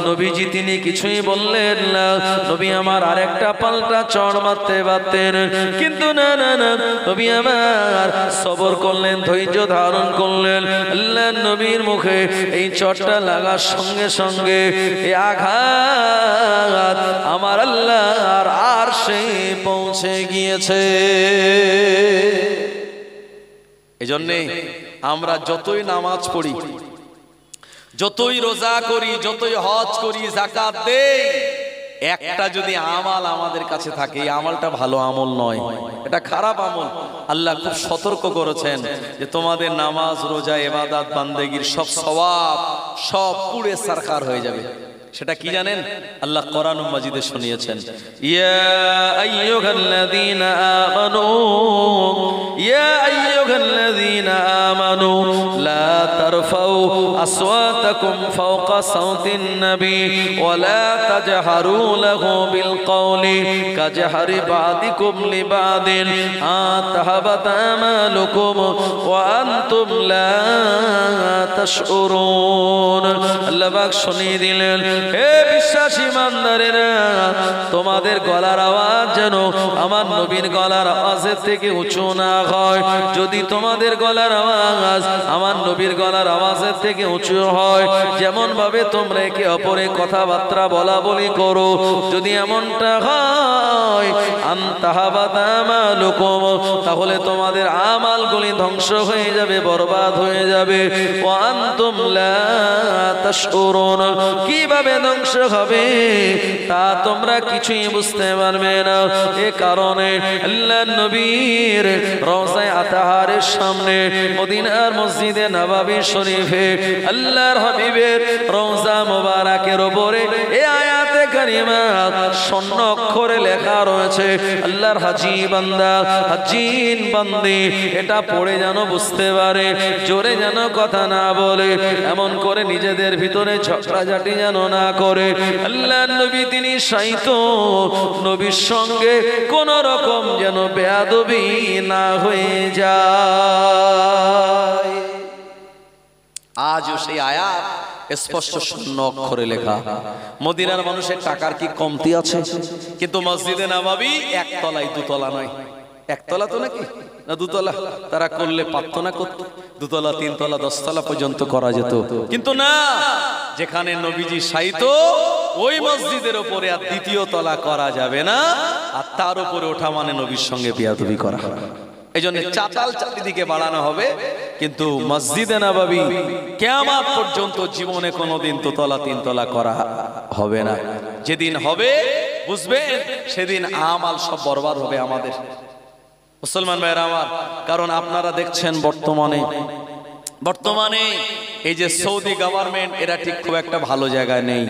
নবীজি তিনি কিছুই বললেন না। নবী আমার আরেকটা পাল্টা চড় মারতে পারতেন, কিন্তু না না না, নবী আমার সবর করলেন, ধৈর্য ধারণ করলেন। আল্লাহর নবীর মুখে এই চড়টা লাগার সঙ্গে সঙ্গে এই আঘাত আমার আল্লাহর আরশে পৌঁছে গিয়েছে। এজন্যে আমরা যতই নামাজ পড়ি, যতই রোজা করি, যতই হজ করি, যাকাত দেই, একটা যদি আমল আমাদের কাছে থাকে, এই আমলটা ভালো আমল নয়, এটা খারাপ আমল। আল্লাহ খুব সতর্ক করেছেন যে তোমাদের নামাজ, রোজা, ইবাদত, বান্দেগীর সব সওয়াব সব পুড়ে সারখার হয়ে যাবে। সেটা কি জানেন? আল্লাহ কোরআন মাজিদে শুনিয়েছেন, ইয়া আইয়ুহাল্লাযীনা আমানু, ইয়া আইয়ুহাল্লাযীনা আমানু লা তারফাউ আসওয়াতাকুম ফাওকা সাউতিন নবী ওয়া লা তাজহারু লাহু বিল কওলি কাজহারি বাদিকুম লিবাদিন আতাহাবাতা আমালুকুম ওয়া আনতুম লা তাশউরুন। আল্লাহ পাক শুনিয়ে দিলেন, হে বিশ্বাসী ইমানদারেরা, তোমাদের গলার আওয়াজ যেন আমার নবীর গলার আওয়াজের থেকে উঁচু না হয়। যদি তোমাদের গলার আওয়াজ আমার নবীর গলার আওয়াজের থেকে উঁচু হয়, যেমন ভাবে তোমরা একে অপরে কথাবার্তা বলা বলি করো, যদি এমনটা হয় আনতাহাবাতা আমালুকুম, তাহলে তোমাদের আমালগুলি ধ্বংস হয়ে যাবে, বরবাদ হয়ে যাবে। ওয়া আনতুম লা তাশউরুন, কিভাবে ধ্বংস হবে তা তোমরা কিছুই বুঝতে পারবে না। এ কারণে আল্লাহর নবীর রওজায়ে আতাহারের সামনে মদিনার মসজিদে নববী শরীফে আল্লাহর হাবিবের রওজা মোবারকের উপরে এই আয়াতে কারিমা স্বর্ণ অক্ষরে লেখা রয়েছে, আল্লাহর হাজী বান্দা হাজীন বান্দি এটা পড়ে যেন বুঝতে পারে, জোরে যেন কথা না বলে, এমন করে নিজেদের ভিতরে ঝগড়াঝাটি যেন না করে। আল্লাহর নবী তিনি শায়িত, নবীর সঙ্গে কোন রকম যেন বেয়াদবি না হয়ে যায়। আজও সেই আয়াত স্পষ্ট শূন্য অক্ষরে লেখা। মদিনার মানুষের টাকার কি কমতি আছে? কিন্তু মসজিদে নববী একতলায় দুতলা নয়, একতলা তো নাকি না দুতলা, তারা করলে পারত না করত, দুতলা তিনতলা 10 তলা পর্যন্ত করা যেত। কিন্তু না, যেখানে নবীজি শায়িত ওই মসজিদের উপরে আর দ্বিতীয় তলা করা যাবে না, আর তার উপরে ওঠা মানে নবীর সঙ্গে বেয়াদবি করা। এই জন্য চাতাল চারিদিকে বাড়ানো হবে, কিন্তু মসজিদে নববী কিয়ামত পর্যন্ত জীবনে কোনোদিন দোতলা তিনতলা করা হবে না। যেদিন হবে বুঝবেন সেদিন আমাল সব বরবাদ হবে আমাদের। মুসলমান ভাইরা আমার, কারণ আপনারা দেখছেন বর্তমানে এই যে সৌদি গভর্নমেন্ট এরা ঠিক খুব একটা ভালো জায়গায় নেই।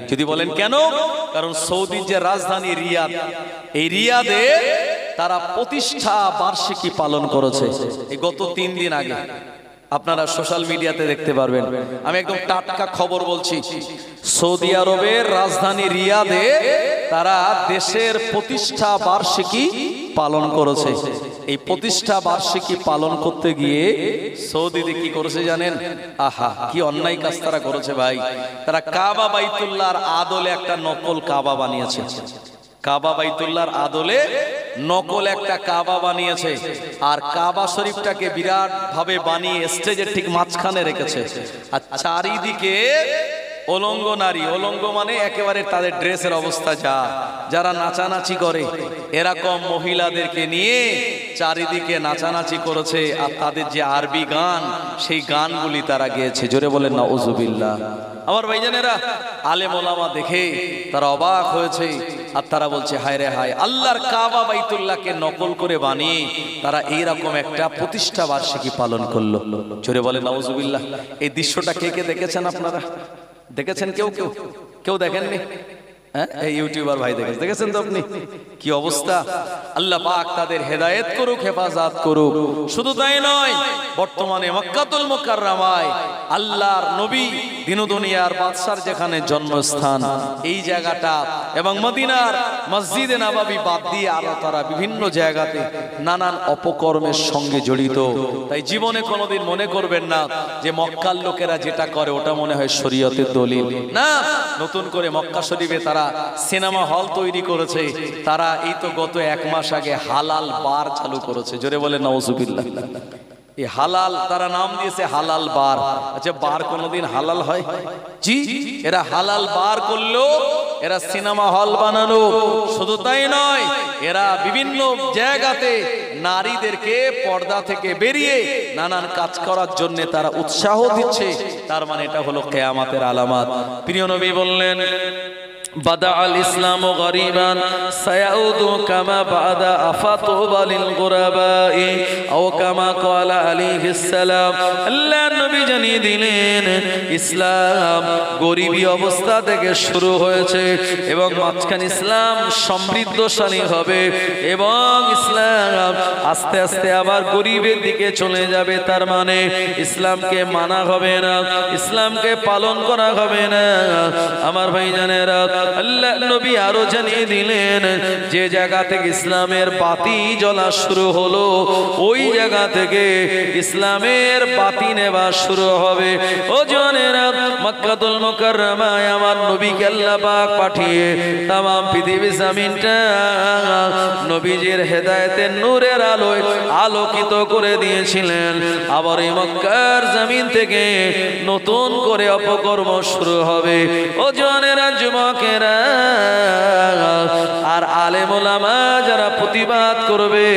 যদি বলেন কেন, কারণ সৌদির যে রাজধানী রিয়াদ, এই রিয়াদে তারা প্রতিষ্ঠা বার্ষিকী পালন করেছে এই গত 3 দিন আগে। আপনারা সোশ্যাল মিডিয়াতে দেখতে পারবেন। আমি একদম টাটকা খবর বলছি, সৌদি আরবের রাজধানী রিয়াদে তারা দেশের প্রতিষ্ঠা বার্ষিকী পালন করেছে। এই প্রতিষ্ঠা বার্ষিকী পালন করতে গিয়ে সৌদিতে কি করেছে জানেন? আহা, কি অন্যায় কাজ তারা করেছে ভাই। তারা কাবা বাইতুল্লাহর আদলে একটা নকল কাবা বানিয়েছে। কাবা বাইতুল্লাহর আদলে নকল একটা কাবা বানিয়েছে, আর কাবা শরীফটাকে বিরাট ভাবে বানিয়ে স্টেজের ঠিক মাঝখানে রেখেছে। আর চারিদিকে অলঙ্গ নারী, অলঙ্গ মানে একেবারে তাদের ড্রেসের অবস্থা যারা নাচানাচি করে এরকম মহিলাদেরকে নিয়ে চারিদিকে নাচানাচি করেছে। আর তাদের যে আরবি গান, সেই গানগুলি তারা গেয়েছে। জোরে বলেন নাউজুবিল্লাহ। আমার ভাইজানেরা, আলেম ওলামা দেখে তারা অবাক হয়েছে, আর তারা বলছে হায় রে হায়, আল্লাহর কাবা বাইতুল্লাহকে নকল করে বানিয়ে তারা এইরকম একটা প্রতিষ্ঠা বার্ষিকী পালন করলো। জোরে বলেন নাউজুবিল্লাহ। এই দৃশ্যটা কে কে দেখেছেন? আপনারা দেখেছেন? কেউ দেখেননি? হ্যাঁ, এই ইউটিউবার ভাই দেখেছেন তো আপনি? কি অবস্থা! আল্লাহ পাক তাদের হেদায়েত করুক, হেফাজত করুক। শুধু তাই নয়, বর্তমানে মক্কাতুল মুকাররমায় আল্লাহর নবী দিন দুনিয়ার বাদশার যেখানে জন্মস্থান, এই জায়গাটা এবং মদিনার মসজিদে নববী বাদ দিয়ে আরো তারা বিভিন্ন জায়গাতে নানান অপকর্মের সঙ্গে জড়িত। তাই জীবনে কোনোদিন মনে করবেন না যে মক্কার লোকেরা যেটা করে ওটা মনে হয় শরীয়তের দলিল। না, নতুন করে মক্কা শরীফে তারা সিনেমা হল তৈরি করেছে। তারা এই তো গত 1 মাস আগে হালাল বার চালু করেছে। জোরে বলে নাউজুবিল্লাহ। এই হালাল তারা নাম দিয়েছে হালাল বার। আচ্ছা, বার কোনোদিন হালাল হয়? জি, এরা হালাল বার করলো, এরা সিনেমা হল বানানো। শুধু তাই নয়, এরা বিভিন্ন জায়গাতে নারীদেরকে পর্দা থেকে বেরিয়ে নানান কাজ করার জন্য তারা উৎসাহ দিচ্ছে। তার মানে এটা হলো কিয়ামতের আলামত। প্রিয় নবী বললেন, বাদা আল ইসলাম গরিবান সায়াউদু কামা বাদা আফাতুবা লিল গুরাবাই আও কামা ক্বালা আলাইহিস সালাম। আল্লাহর নবী জানিয়ে দিলেন ইসলাম গরিবী অবস্থা থেকে শুরু হয়েছে এবং মাঝখানে ইসলাম সমৃদ্ধশালী হবে এবং ইসলাম আস্তে আস্তে আবার গরিবের দিকে চলে যাবে। তার মানে ইসলামকে মানা হবে না, ইসলামকে পালন করা হবে না। আমার ভাইজানেরা, আল্লাহ নবী আরো জানিয়ে দিলেন যে জায়গা থেকে ইসলামের বাতি জ্বলা শুরু হলো ওই জায়গা থেকে ইসলামের বাতি নেওয়া শুরু হবে। ও জওয়ানেরা, মক্কাতুল মুকাররমায় আমার নবীকে আল্লাহ পাক পাঠিয়ে তাম পৃথিবী জমিনটা নবীজির হেদায়েতের নূরের আলোয় আলোকিত করে দিয়েছিলেন। আবার এই মক্কার জমিন থেকে নতুন করে অপকর্ম শুরু হবে। ও জওয়ানেরা, যুবকেরা আর আলেম ওলামা যারা প্রতিবাদ করবে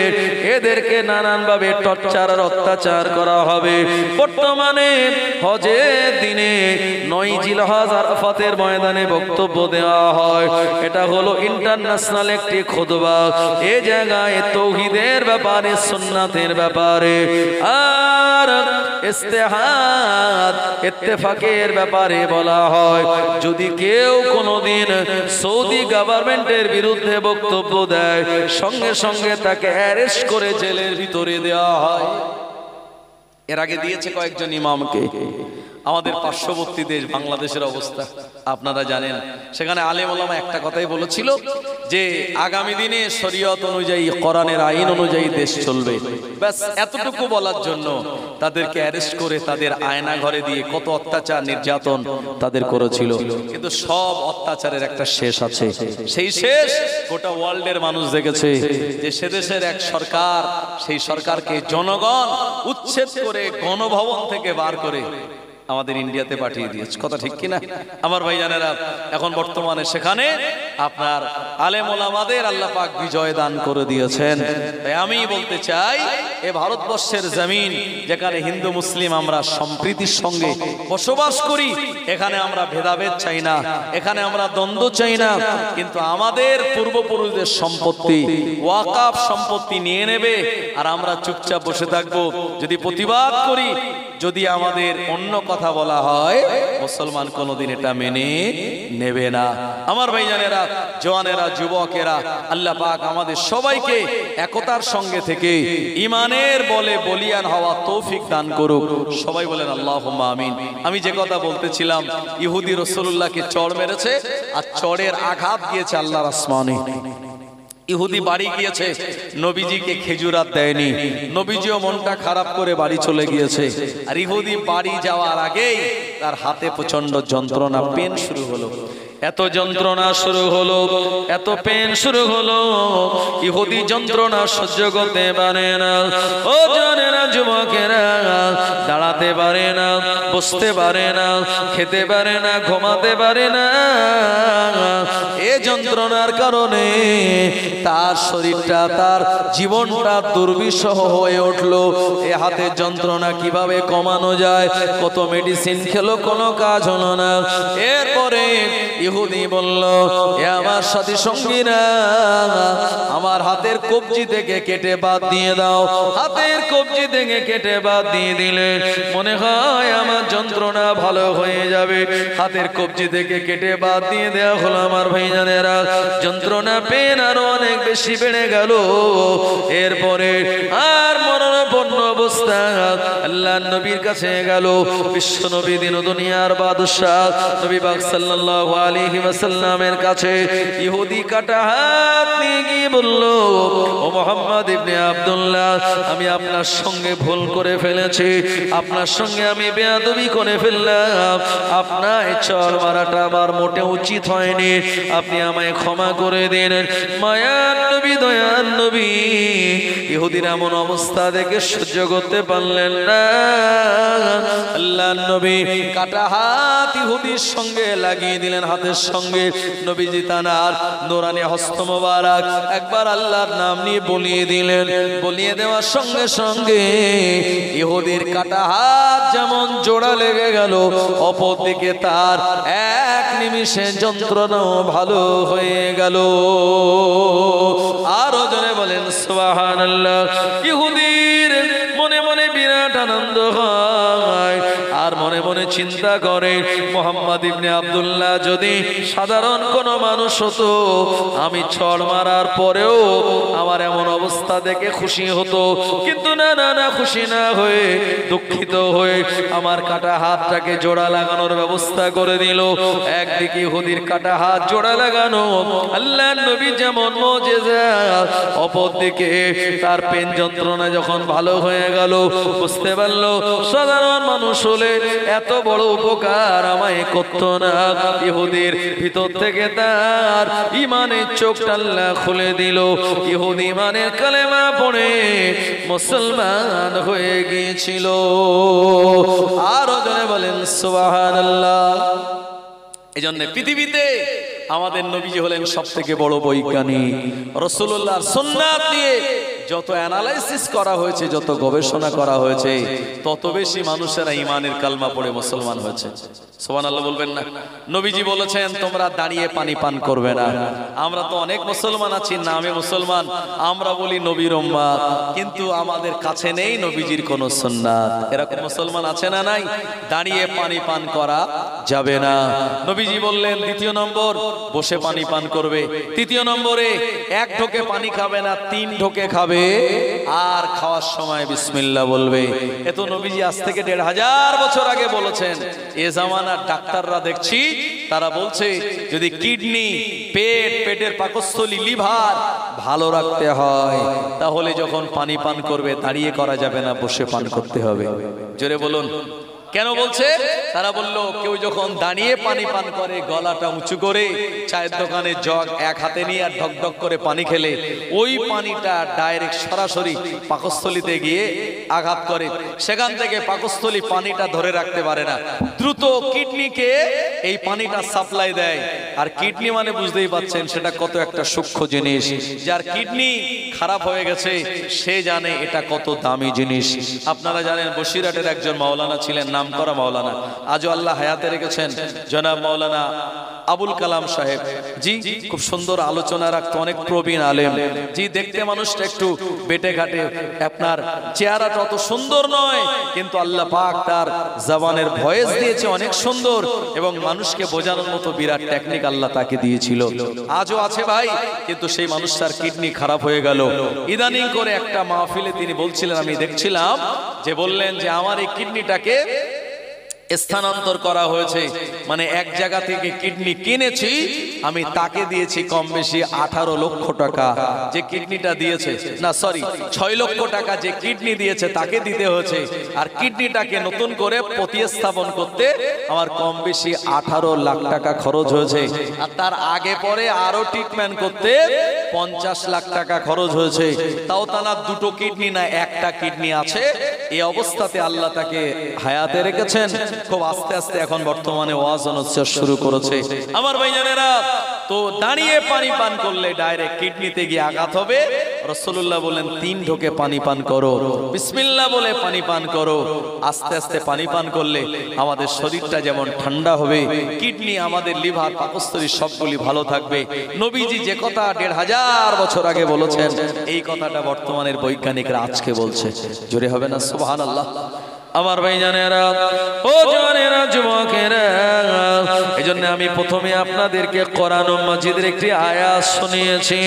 এদেরকে নানানভাবে টর্চার আর অত্যাচার করা হবে। বর্তমানে হজের দিনে 9 জিলহজ আরাফাতের ময়দানে বক্তব্য দেওয়া হয়। এটা হলো ইন্টারন্যাশনাল একটি খুতবা। এই জায়গায় তাওহীদের ব্যাপারে, সুন্নাতের ব্যাপারে আর ইস্তেহাদ ইত্তেফাকের ব্যাপারে বলা হয়। যদি কেউ কোনোদিন সৌদি গভর্নমেন্টের বিরুদ্ধে বক্তব্য দেয় সঙ্গে সঙ্গে তাকে অ্যারেস্ট করে জেলের ভিতরে দেওয়া হয়। এর আগে দিয়েছে কয়েকজন ইমামকে। আমাদের পার্শ্ববর্তী দেশ বাংলাদেশের অবস্থা আপনারা জানেন। সেখানে আলেম ওলামা একটা কথাই বলেছিল যে আগামী দিনে শরীয়ত অনুযায়ী, কোরআনের আইন অনুযায়ী দেশ চলবে। ব্যাস এতটুকু বলার জন্য তাদেরকে অ্যারেস্ট করে তাদের আয়না ঘরে দিয়ে কত অত্যাচার নির্যাতন তাদের করেছিল। কিন্তু সব অত্যাচারের একটা শেষ আছে। সেই শেষ গোটা ওয়ার্ল্ডের মানুষ দেখেছে যে সে দেশের এক সরকার, সেই সরকারকে জনগণ উচ্ছেদ করে গণভবন থেকে বার করে আমাদের ইন্ডিয়াতে পাঠিয়ে দিয়েছে। কথা ঠিক কিনা আমার ভাইজানেরা? এখন বর্তমানে সেখানে আপনার আলেম ওলামাদের আল্লাহ পাক বিজয় দান করে দিয়েছেন। তাই আমি বলতে চাই, এ ভারতবর্ষের জমিন যেখানে হিন্দু মুসলিম আমরা সম্প্রীতির সঙ্গে বসবাস করি, এখানে আমরা ভেদাভেদ চাই না, এখানে আমরা দ্বন্দ্ব চাই না। কিন্তু আমাদের পূর্বপুরুষদের সম্পত্তি, ওয়াকাফ সম্পত্তি নিয়ে নেবে আর আমরা চুপচাপ বসে থাকবো। যদি প্রতিবাদ করি, যদি আমাদের অন্য কথা বলা হয়, মুসলমান কোনোদিন এটা মেনে নেবে না। আমার ভাইজানেরা, জওয়ানেরা, যুবকেরা, আল্লাহ পাক আমাদের সবাইকে একতার সঙ্গে থেকে ঈমানের বলে বলিয়ান হওয়া তৌফিক দান করুক। সবাই বলেন আল্লাহুম্মা আমিন। আমি যে কথা বলতেছিলাম, ইহুদি রাসূলুল্লাহকে চড় মেরেছে আর চড়ের আঘাত গিয়েছে আল্লাহর আসমানে। ইহুদি বাড়ি গিয়েছে, নবীজিকে খেজুরাত দেয়নি। নবীজিও মনটা খারাপ করে বাড়ি চলে গিয়েছে। আর ইহুদি বাড়ি যাওয়ার আগেই তার হাতে প্রচন্ড যন্ত্রণা, পেন শুরু হলো। এত যন্ত্রণা শুরু হলো, এত পেন শুরু হলো, ইহুদি যন্ত্রণা সহ্য করতে পারে না। ও জানেরা, যুবকেরা, দাঁড়াতে পারে না, বসতে পারে না, খেতে পারে না, ঘুমাতে পারে না। এ যন্ত্রণার কারণে তার শরীরটা, তার জীবনটা দুর্বিষহ হয়ে উঠলো। এ হাতের যন্ত্রণা কিভাবে কমানো যায়, কত মেডিসিন খেলো, কোনো কাজ হলো না। এরপরে ইহুদি বলল, এ আমার সাথী সঙ্গীরা, আমার হাতের কবজি থেকে কেটে বাদ দিয়ে দাও। হাতের কবজি থেকে কেটে বাদ দিয়ে দিলে মনে হয় আমার যন্ত্রণা ভালো হয়ে যাবে। হাতের কবজি থেকে কেটে বাদ দিয়ে দেওয়া হলো। আমার ভাইজানেরা, যন্ত্রণা পেন আরো অনেক বেশি বেড়ে গেল। এরপরে আর মরণাপন্ন অবস্থা আল্লাহর নবীর কাছে গেল। বিশ্ব নবী, দিন দুনিয়ার বাদশাহ নবী পাক সাল্লাল্লাহু আলাইহি ওয়াসাল্লামের কাছে ইহুদি কাটা হাত নিয়ে গিয়ে বলল, ও মুহাম্মদ ইবনে আব্দুল্লাহ, আমি আপনার সঙ্গে ভুল করে ফেলেছি, আপনার সঙ্গে আমি বেয়াদবি করে ফেললাম। আপনার চর মারাটা আমার মোটে উচিত হয়নি, আপনি আমায় ক্ষমা করে দিন। মায়ার নবী, দয়ার নবী ইহুদির এমন অবস্থা দেখে সহ্য করতে পারলেন না। আল্লাহর নবী কাটা হাত ইহুদির সঙ্গে লাগিয়ে দিলেন, হাতের সঙ্গে। নবীজি তানার নূরানি হস্ত মোবারক একবার আল্লাহর নাম নিয়ে বলিয়ে দিলেন। বলিয়ে দেওয়ার সঙ্গে সঙ্গে ইহুদির কাটা হাত যেমন জোড়া লেগে গেল, অপর দিকে তার 1 নিমিষে যন্ত্রণাও ভালো হয়ে গেল। আরো জনে বলেন সুবহানাল্লাহ। ইহুদির মনে মনে বিরাট আনন্দ হয়, আর মনে মনে চিন্তা করে মুহাম্মদ ইবনে আব্দুল্লাহ যদি সাধারণ কোনো মানুষ হতো, আমি ছড় মারার পরেও আমার এমন অবস্থা দেখে খুশি হতো, কিন্তু না না না, খুশি না হয়ে দুঃখিত হয়ে আমার কাটা হাতটাকে জোড়া লাগানোর ব্যবস্থা করে দিল। একদিকে ইহুদির কাটা হাত জোড়া লাগানো আল্লাহর নবী যেমন মুজিজা, অপরদিকে তার পেন যন্ত্রণা যখন ভালো হয়ে গেল, বুঝতে পারলো সাধারণ মানুষ হলে এত বড় উপকার আমায় করতো না। ইহুদির ভিতর থেকে তার ইমানের চোখটা আল্লাহ খুলে দিল। ইহুদি ইমানের কালেমা পড়ে মুসলমান হয়ে গিয়েছিল। আরো জনে বলেন সুবহানাল্লাহ। এজন্য পৃথিবীতে আমাদের নবীজি হলেন সবথেকে বড় বৈজ্ঞানিক। রাসূলুল্লাহর সুন্নাত নিয়ে যত অ্যানালাইসিস করা হয়েছে, যত গবেষণা করা হয়েছে, তত বেশি মানুষেরা ইমানের কালমা পড়ে মুসলমান হয়েছে। সুবহানাল্লাহ বলবেন না? নবীজি বলেছেন তোমরা দাঁড়িয়ে পানি পান করবে না। আমরা তো অনেক মুসলমান আছি, নামে মুসলমান, আমরা বলি নবীর উম্মত, কিন্তু আমাদের কাছে নেই নবীজির কোনো সুন্নাত। এরকম মুসলমান আছে না নাই? দাঁড়িয়ে পানি পান করা যাবে না। নবীজি বললেন দ্বিতীয় নম্বর বসে পানি পান করবে। তৃতীয় নম্বরে এক ঢোকে পানি খাবে না, 3 ঢোকে খাবে, আর খাওয়ার সময় বিসমিল্লাহ বলবে। এত নবীজি আজ থেকে 1500 বছর আগে বলেছেন। এ জামানার ডাক্তাররা দেখছি তারা বলছে যদি কিডনি, পেটের পাকস্থলী, লিভার ভালো রাখতে হয়, তাহলে যখন পানি পান করবে দাঁড়িয়ে করা যাবে না, বসে পান করতে হবে। জোরে বলুন কেন বলছে? তারা বলল কেউ যখন দাঁড়িয়ে পানি পান করে, গলাটা উঁচু করে, চায়ের দোকানে জগ এক হাতে নিয়ে আর ঢক ঢক করে পানি খেলে, ওই পানিটা ডাইরেক্ট সরাসরি পাকস্থলীতে গিয়ে আঘাত করে, সেখান থেকে পাকস্থলী পানিটা ধরে রাখতে পারে না, দ্রুত কিডনিকে এই পানিটা সাপ্লাই দেয়। আর কিডনি মানে বুঝতেই পাচ্ছেন সেটা কত একটা সূক্ষ্ম জিনিস। যার কিডনি খারাপ হয়ে গেছে সে জানে এটা কত দামি জিনিস। আপনারা জানেন বসিরহাটের একজন মাওলানা ছিলেন, নাম করা মাওলানা, আজও আল্লাহ হায়াতে রেখেছেন, জনাব মাওলানা আবুল কালাম সাহেব জি। খুব সুন্দর আলোচনা রাখতো, অনেক প্রবীণ আলেম জি। দেখতে মানুষটা একটু বেটে ঘাটে, আপনার চেহারাটা অত সুন্দর নয়, কিন্তু আল্লাহ পাক তার জবানের ভয়েস দিয়েছে অনেক সুন্দর, এবং মানুষকে বোঝানোর মতো বিরাট টেকনিক আল্লাহ তাকে দিয়েছিল। আজও আছে ভাই, কিন্তু সেই মানুষটার কিডনি খারাপ হয়ে গেল। ইদানিং করে একটা মাহফিলে তিনি বলছিলেন, আমি দেখছিলাম যে বললেন যে আমার এই কিডনিটাকে স্থানান্তর করা হয়েছে, মানে এক জায়গা থেকে কিডনি কিনেছি, আমি তাকে দিয়েছি কম বেশি 18 লক্ষ টাকা। যে কিডনিটা দিয়েছে, না সরি 6 লক্ষ টাকা যে কিডনি দিয়েছে তাকে দিতে হয়েছে, আর কিডনিটাকে নতুন করে প্রতিস্থাপন করতে আমার কম বেশি 18 লাখ টাকা খরচ হয়েছে, আর তার আগে পরে আরো ট্রিটমেন্ট করতে 50 লাখ টাকা খরচ হয়েছে। তাও তার দুটো কিডনি না, একটা কিডনি আছে। এই অবস্থাতে আল্লাহ তাকে হায়াতে রেখেছেন। খুব আস্তে আস্তে এখন বর্তমানে ওয়াজ অনুচ্চার শুরু করেছে। আমার ভাইজানেরা, তো দাঁড়িয়ে পানি পান করলে ডাইরেক্ট কিডনিতে গিয়ে আঘাত হবে। রাসূলুল্লাহ বলেন 3 ঢোকে পানি পান করো, বিসমিল্লাহ বলে পানি পান করো। আস্তে আস্তে পানি পান করলে আমাদের শরীরটা যেমন ঠান্ডা হবে, কিডনি, আমাদের লিভার, পাকস্থলী সবগুলি ভালো থাকবে। নবীজি যে কথা 1500 বছর আগে বলেছেন, এই কথাটা বর্তমানের বৈজ্ঞানিকরা আজকে বলছে। জোরে হবে না সুবহানাল্লাহ? আমার ভাইজানেরা, ও জওয়ানেরা, যুবকেরা, এইজন্য আমি প্রথমে আপনাদেরকে কোরআন মাজিদের একটি আয়াত শুনিয়েছি,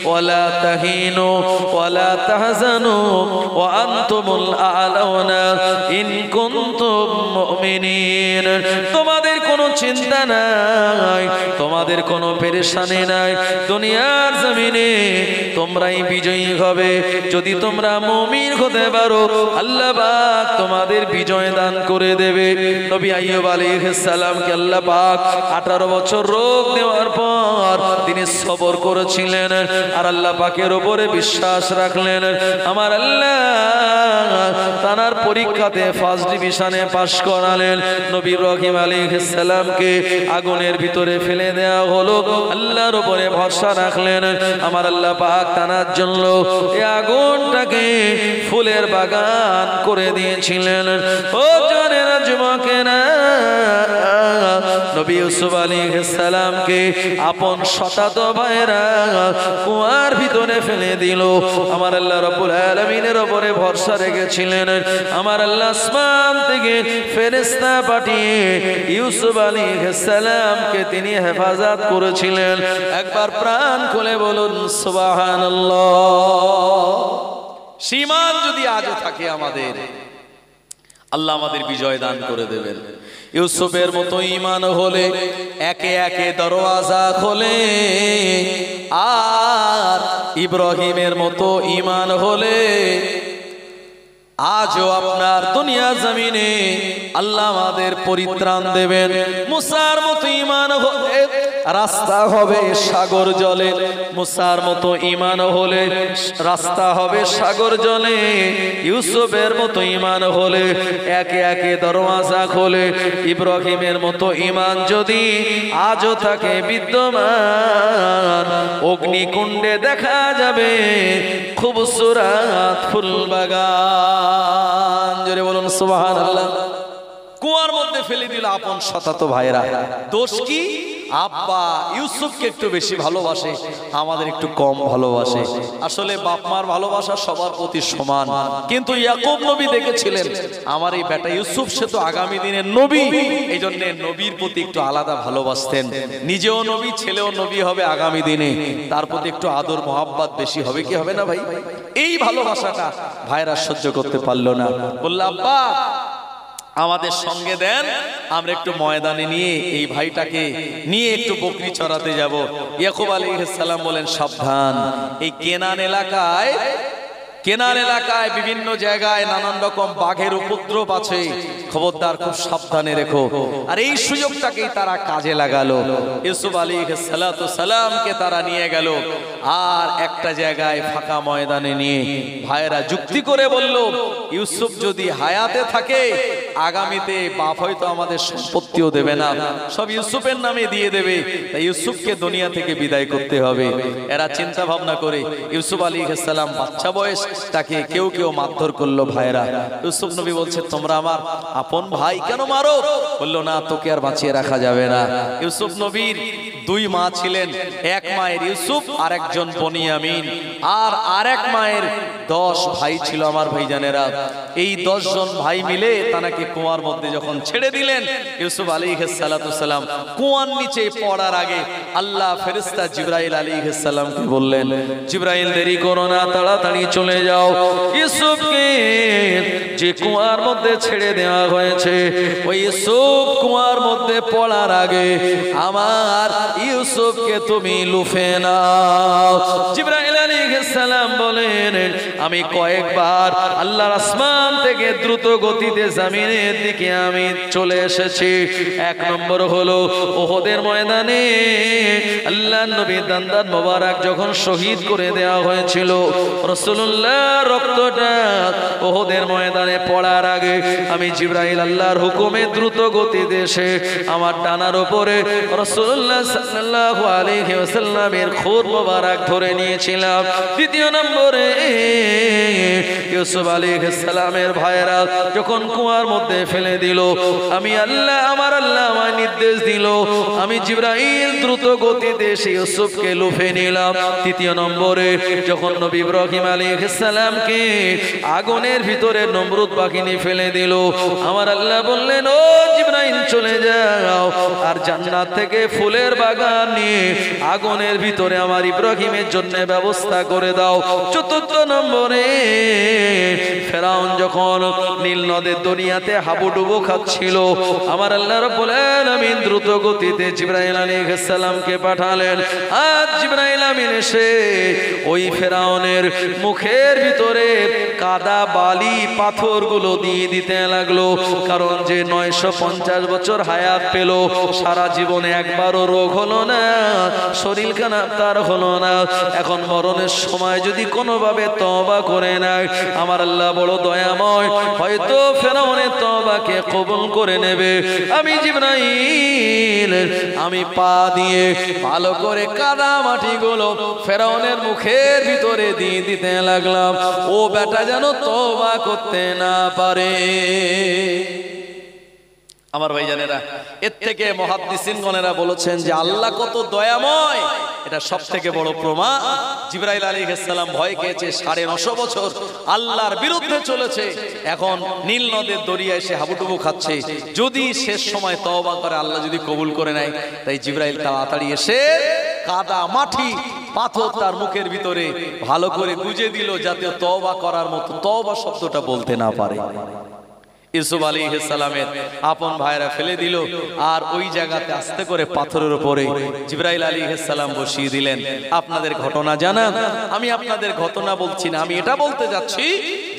ওয়ালা তাহিনু ওয়ালা তাহজানু ওয়া আনতুমুল আ'লাউনা ইন কুনতুম মুমিনিন। তোমাদের কোনো চিন্তা নাই, তোমাদের কোনো পেরেশানি নাই, দুনিয়ার জমিনে তোমরাই বিজয়ী হবে যদি তোমরা মুমিন হতে পারো। আল্লাহ পাক তোমাদের বিজয় দান করে দেবে। নবী আইয়ুব আলাইহিস সালামকে আল্লাহ পাক 18 বছর রোগ দেওয়ার পর তিনি সবর করেছিলেন, আর আল্লাহ পাকের উপরে বিশ্বাস রাখলেন। আমার আল্লাহ তার পরীক্ষাতে ফার্স্ট ডিভিশনে পাশ করালেন। নবী ইব্রাহিম আলাইহিস সালামকে আগুনের ভিতরে ফেলে দেওয়া হলো, আল্লাহর উপরে ভরসা রাখলেন। আমার আল্লাহ পাক তার জন্য এই আগুনটাকে ফুলের বাগান করে দিয়েছিলেন। ও জওয়ানেরা, যুবকেরা, নবী ইউসুফ আলাইহিস সালামকে আপন শতাত ভাইরা কুয়ার ভিতরে ফেলে দিল। আমার আল্লাহ রাব্বুল আলামিনের উপরে ভরসা রেখেছিলেন। আমার আল্লাহ আসমান থেকে ফেরেশতা পাঠিয়ে ইউসুফ আলাইহিস সালামকে তিনি হেফাজত করেছিলেন। একবার প্রাণ খুলে বলুন সুবহানাল্লাহ। ঈমান যদি আজও থাকে আমাদের, আল্লাহ আমাদের বিজয় দান করে দেবেন। ইউসুফের মতো ঈমান হলে একে একে দরওয়াজা খোলে, আর ইব্রাহিমের মতো ঈমান হলে আজও আপনার দুনিয়া জমিনে আল্লাহ আমাদের পরিত্রাণ দেবেন। মুসার মতো ঈমান হলে রাস্তা হবে সাগর জলে, মুসার মতো ঈমান হলে রাস্তা হবে সাগর জলে। ইউসুফের মতো ঈমান হলে একে একে দরওয়াজা খোলে। ইব্রাহিমের মতো ঈমান যদি আজও থাকে বিদ্যমান, অগ্নিকুণ্ডে দেখা যাবে খুবসুরত ফুলবাগান। জোরে বলুন সুবহানাল্লাহ। কুয়ার মধ্যে ফেলে দিল আপন শতাত ভাইরা। দোষ কি? আব্বা ইউসুফকে একটু বেশি ভালোবাসে, আমাদের একটু কম ভালোবাসে। আসলে বাপ মার ভালোবাসা সবার প্রতি সমান, কিন্তু ইয়াকুব নবী দেখেছিলেন আমার এই বেটা ইউসুফ সে তো আগামী দিনের নবী, এই জন্য নবীর প্রতি একটু আলাদা ভালোবাসতেন। নিজেও নবী, ছেলেও নবী হবে আগামী দিনে, তার প্রতি একটু আদর মোহাব্বত বেশি হবে কি হবে না ভাই? এই ভালোবাসাটা ভাইরা সহ্য করতে পারলো না, বলল আব্বা আমাদের সঙ্গে দেন, আমরা একটু ময়দানে নিয়ে এই ভাইটাকে নিয়ে একটু বকরি চড়াতে যাব। ইয়াকুব আলাইহিস সালাম বলেন সাবধান, এই কেনান এলাকায় বিভিন্ন জায়গায় নানান রকম বাঘের উপদ্রব আছে, খবরদার খুব সাবধানে রেখো। আর এই সুযোগটাকেই তারা কাজে লাগালো। ইউসুফ আলাইহিস সালামকে তারা নিয়ে গেল আর একটা জায়গায় ফাঁকা ময়দানে নিয়ে ভাইরা যুক্তি করে বলল ইউসুফ যদি হায়াতে থাকে আগামীতে বাপ হয়তো আমাদের সম্পত্তিও দেবে না, সব ইউসুফের নামে দিয়ে দেবে, তাই ইউসুফকে দুনিয়া থেকে বিদায় করতে হবে। এরা চিন্তা ভাবনা করে ইউসুফ আলাইহিস সালাম বাচ্চা বয়স, তাকে কেউ কেউ মারধর করলো ভাইরা। ইউসুফ নবী বলছে তোমরা আমার আপন ভাই কেন মারো? বললো না তোকে আর বাঁচিয়ে রাখা যাবে না। ইউসুফ নবীর দুই মা ছিলেন, এক মায়ের ইউসুফ আর একজন বনিয়ামিন, আর আরেক মায়ের 10 ভাই ছিল। আমার ভাইজানেরা, এই 10 জন ভাই মিলে তাকে কুয়ার মধ্যে যখন ছেড়ে দিলেন, ইউসুফ আলাইহিস সালাম কুয়ার নিচে পড়ার আগে আল্লাহ ফেরেশতা জিবরাইল আলাইহিস সালামকে বললেন জিবরাইল দেরি করো না, তাড়াতাড়ি চলে যাও। ইউসুফকে যে কুয়ার মধ্যে ছেড়ে দেওয়া হয়েছে, ওই ইউসুফ কুয়ার মধ্যে পড়ার আগে আমার ইউসুফকে তুমি লুফে নাও। জিবরাইল আলাইহিস সালাম বলেন আমি কয়েকবার আল্লাহর আসমান থেকে দ্রুত গতিতে জমিনের দিকে আমি চলে এসেছি। এক নম্বর হলো উহুদের ময়দানে আল্লাহর নবী দান্দান মোবারক যখন শহীদ করে দেওয়া হয়েছিল, রাসূলুল্লাহর রক্তটা উহুদের ময়দানে পড়ার আগে আমি জিবরাইল আল্লাহর হুকুমে দ্রুত গতিতে এসে আমার ডানার উপরে রাসূলুল্লাহ সাল্লাল্লাহু আলাইহি ওয়াসাল্লামের খুর মোবারক ধরে নিয়েছিলাম। দ্বিতীয় নম্বরে ইউসুফ আলাইহিস সালামের ভাইরা যখন কুয়ার মধ্যে ফেলে দিল, আমি আল্লাহ আমায় নির্দেশ দিল আমি জিবরাইল দ্রুত গতিতে এসে ইউসুফকে লুফে নিলাম। তৃতীয় নম্বরে যখন নবী ইব্রাহিম আলাইহিস সালামকে আগুনের ভিতরে নমরুদ বাহিনী ফেলে দিল, আমার আল্লাহ বললেন ও জিবরাইল চলে যাও আর জান্নাত থেকে ফুলের বাগান নিয়ে আগুনের ভিতরে আমার ইব্রাহিমের জন্য ব্যবস্থা করে দাও। চতুর্থ নম্বরে ফেরাউন যখন নীল নদের দুনিয়াতে হাবুডুবু খাচ্ছিল, আমার আল্লাহ রাব্বুল আলামিন দ্রুত গতিতে জিবরাইল আলাইহিস সালামকে পাঠালেন। আজ জিবরাইল আমিন এসে ওই ফেরাউনের মুখের ভিতরে কাদা বালি পাথরগুলো দিয়ে দিতে লাগলো, কারণ যে 950 বছর হায়াত পেল, সারা জীবনে একবারও রোগ হলো না, শরীর খারাপ তার হলো না, এখন মরণের সময় যদি কোনোভাবে তওবা করে নেয় আমার আল্লাহ বড় দয়াময়, হয়তো ফেরাউনের তওবাকে কবুল করে নেবে। আমি জিবরাইল আমি পা দিয়ে ভালো করে কাদা মাটিগুলো ফেরাউনের মুখের ভিতরে দিয়ে দিতে লাগলাম, ও বেটা যেন তওবা করতে না পারে। আমার ভাইজানেরা, এর থেকে মুহাদ্দিসিনগণেরা বলেছেন যে আল্লাহ কত দয়াময়, এটা সব থেকে বড় প্রমাণ। জিবরাইল আলাইহিস সালাম ভয় খেয়েছে, 950 বছর আল্লাহর বিরুদ্ধে চলেছে, এখন নীল নদের দরিয়ায় সে হাবুডুবু খাচ্ছে। যদি শেষ সময় তওবা করে, আল্লাহ যদি কবুল করে নেয়, তাই জিবরাইল তাড়াতাড়ি এসে কাদা মাটি পাথর তার মুখের ভিতরে ভালো করে গুজে দিল, যাতে তওবা করার মতো তওবা শব্দটা বলতে না পারে। ইউসুফ আলাইহিস সালামের আপন ভাইরা ফেলে দিল, আর ওই জায়গাতে আস্তে করে পাথরের উপরে জিবরাইল আলাইহিস সালাম বসিয়ে দিলেন। আপনাদের ঘটনা জানান, আমি আপনাদের ঘটনা বলছি না, আমি এটা বলতে যাচ্ছি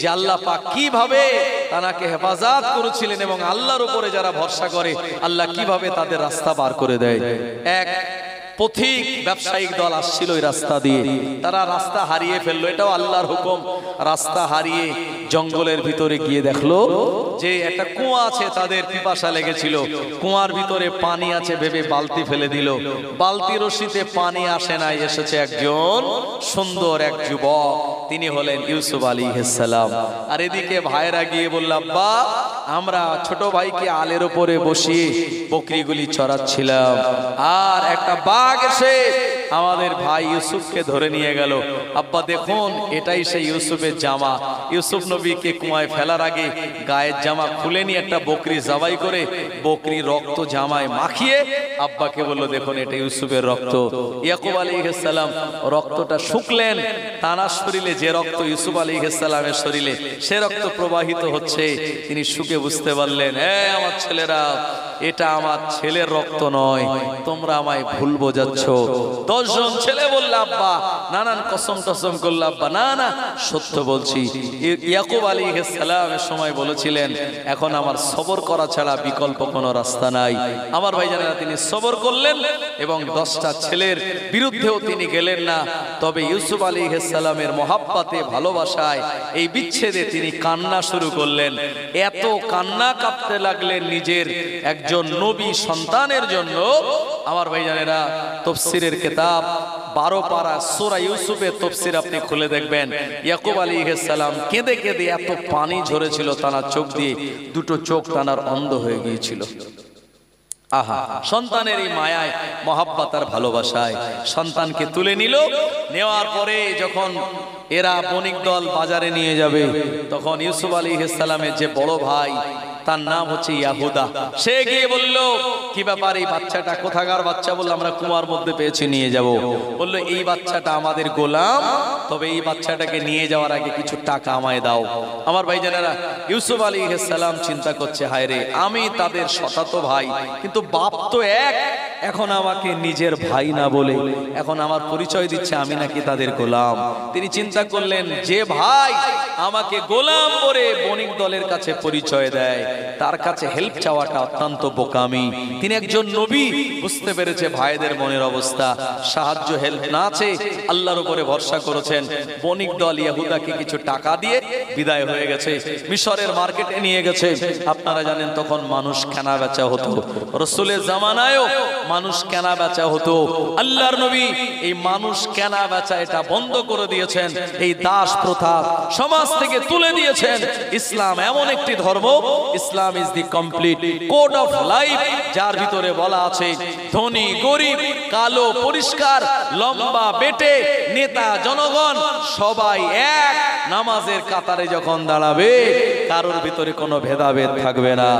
যে আল্লাহ পাক কিভাবে তাকে হেফাজত করেছিলেন এবং আল্লাহর উপরে যারা ভরসা করে আল্লাহ কিভাবে তাদের রাস্তা বার করে দেয়। এক পথিক ব্যবসায়িক দল আসছিল ওই রাস্তা দিয়ে, তারা রাস্তা হারিয়ে ফেললো, এটাও আল্লাহর হুকুম। রাস্তা হারিয়ে জঙ্গলের ভিতরে গিয়ে দেখলো যে একটা কুয়া আছে, তাদের পিপাসা লেগেছিল, কুয়ার ভিতরে পানি আছে ভেবে বালতি ফেলে দিল, বালতি রশিতে পানি আসে নাই, এসেছে একজন সুন্দর এক যুবক, তিনি হলেন ইউসুফ আলাইহিস সালাম। আর এদিকে ভাইরা গিয়ে বলল, আব্বা আমরা ছোট ভাইকে আলের উপরে বসিয়ে বকরিগুলি চড়াচ্ছিলাম, আর একটা বাঘ এসে আমাদের ভাই ইউসুফকে ধরে নিয়ে গেল। আব্বা দেখুন, এটাই সেই ইউসুফের জামা। ইউসুফ নবীকে কুয়ায় ফেলার আগে গায়ের জামা খুলে নিয়ে একটা বকরি জবাই করে বকরি রক্ত জামায় মাখিয়ে আব্বাকে বলল, দেখুন এটা ইউসুফের রক্ত। ইয়াকুব আলাইহিস সালাম রক্তটা শুকলেন, তানার শরীরে যে রক্ত ইউসুফ আলাইহিস সালামের শরীরে সে রক্ত প্রবাহিত হচ্ছে। তিনি শুকে বুঝতে পারলেন, আমার ছেলেরা, এটা আমার ছেলের রক্ত নয়, তোমরা আমায় ভুল বোঝাচ্ছ। 10 জন ছেলে বলল, আব্বা নানান কসম টসম করল, আব্বা না না সত্য বলছি। ইয়াকুব আলাইহিস সালামের সময় বলেছিলেন, এখন আমার সবর করা ছাড়া বিকল্প কোনো রাস্তা নাই। আমার ভাইজানেরা, তিনি সবর করলেন এবং 10টা ছেলের বিরুদ্ধেও তিনি গেলেন না। তবে ইউসুফ আলাইহিস সালামের মহাব্বতে, ভালোবাসায়, এই বিচ্ছেদে তিনি কান্না শুরু করলেন। এত কান্না কাঁদতে লাগলেন নিজের একজন নবী সন্তানের জন্য। আমার ভাইজানেরা, তাফসীরের কিতাব 12 পারা সূরা ইউসুফের তাফসীর আপনি খুলে দেখবেন, ইয়াকুব আলাইহিস সালাম কেঁদে কেঁদে এত পানি ঝরেছিল তার চোখ দিয়ে, দুটো চোখ তার অন্ধ হয়ে গিয়েছিল। আহা, সন্তানের এই মায়ায়, মহাব্বত আর ভালোবাসায় সন্তানকে তুলে নিল। নেওয়ার পরে যখন এরা বণিক দল বাজারে নিয়ে যাবে, তখন ইউসুফ আলাইহিস সালামের যে বড় ভাই, তার নাম হচ্ছে ইয়াহুদা, সে গিয়ে বলল, কি ব্যাপার এই বাচ্চাটা কোথাকার বাচ্চা? বলল, আমরা কুয়ার মধ্যে পেয়েছি, নিয়ে যাব। বলল, এই বাচ্চাটা আমাদের গোলাম, তবে এই বাচ্চাটাকে নিয়ে যাওয়ার আগে কিছু টাকা আমায় দাও। আমার ভাইজানেরা, ইউসুফ আলাইহিস সালাম চিন্তা করছে, হায় রে, আমি তাদের শতাতো ভাই, কিন্তু বাপ তো এক, এখন আমাকে নিজের ভাই না বলে এখন আমার পরিচয় দিচ্ছে আমি নাকি তাদের গোলাম। তিনি চিন্তা করলেন, যে ভাই আমাকে গোলাম করে বণিক দলের কাছে পরিচয় দেয়, তার কাছে হেল্প চাওয়াটা অত্যন্ত বোকামি। তিনি একজন নবী, বুঝতে পেরেছে ভাইদের মনের অবস্থা, সাহায্য হেল্প না আছে, আল্লাহর উপরে ভরসা করেছেন। বণিক দল ইয়াহুদাকে কিছু টাকা দিয়ে বিদায় হয়ে গেছে, মিশরের মার্কেটে নিয়ে গেছে। আপনারা জানেন তখন মানুষ কেনা বেচা হতো, রাসূলের জামানায়ও মানুষ কেনা বেচা হতো। আল্লাহর নবী এই মানুষ কেনা বেচা এটা বন্ধ করে দিয়েছেন, এই দাস প্রথা সমাজ থেকে তুলে দিয়েছেন। ইসলাম এমন একটি ধর্ম, Islam is the complete code of life, যার ভিতরে বলা আছে ধনী গরিব, কালো পরিষ্কার, লম্বা বেটে, নেতা জনগণ সবাই এক, নামাজের কাতারে যখন দাঁড়াবে কারোর ভিতরে কোনো ভেদাভেদ থাকবে না,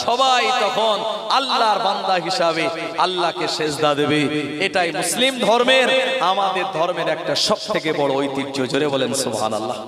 সবাই তখন আল্লাহর বান্দা হিসাবে আল্লাহকে সেজদা দেবে। এটাই মুসলিম ধর্মের, আমাদের ধর্মের একটা সবথেকে বড় ঐতিহ্য। জোরে বলেন সুবহানাল্লাহ।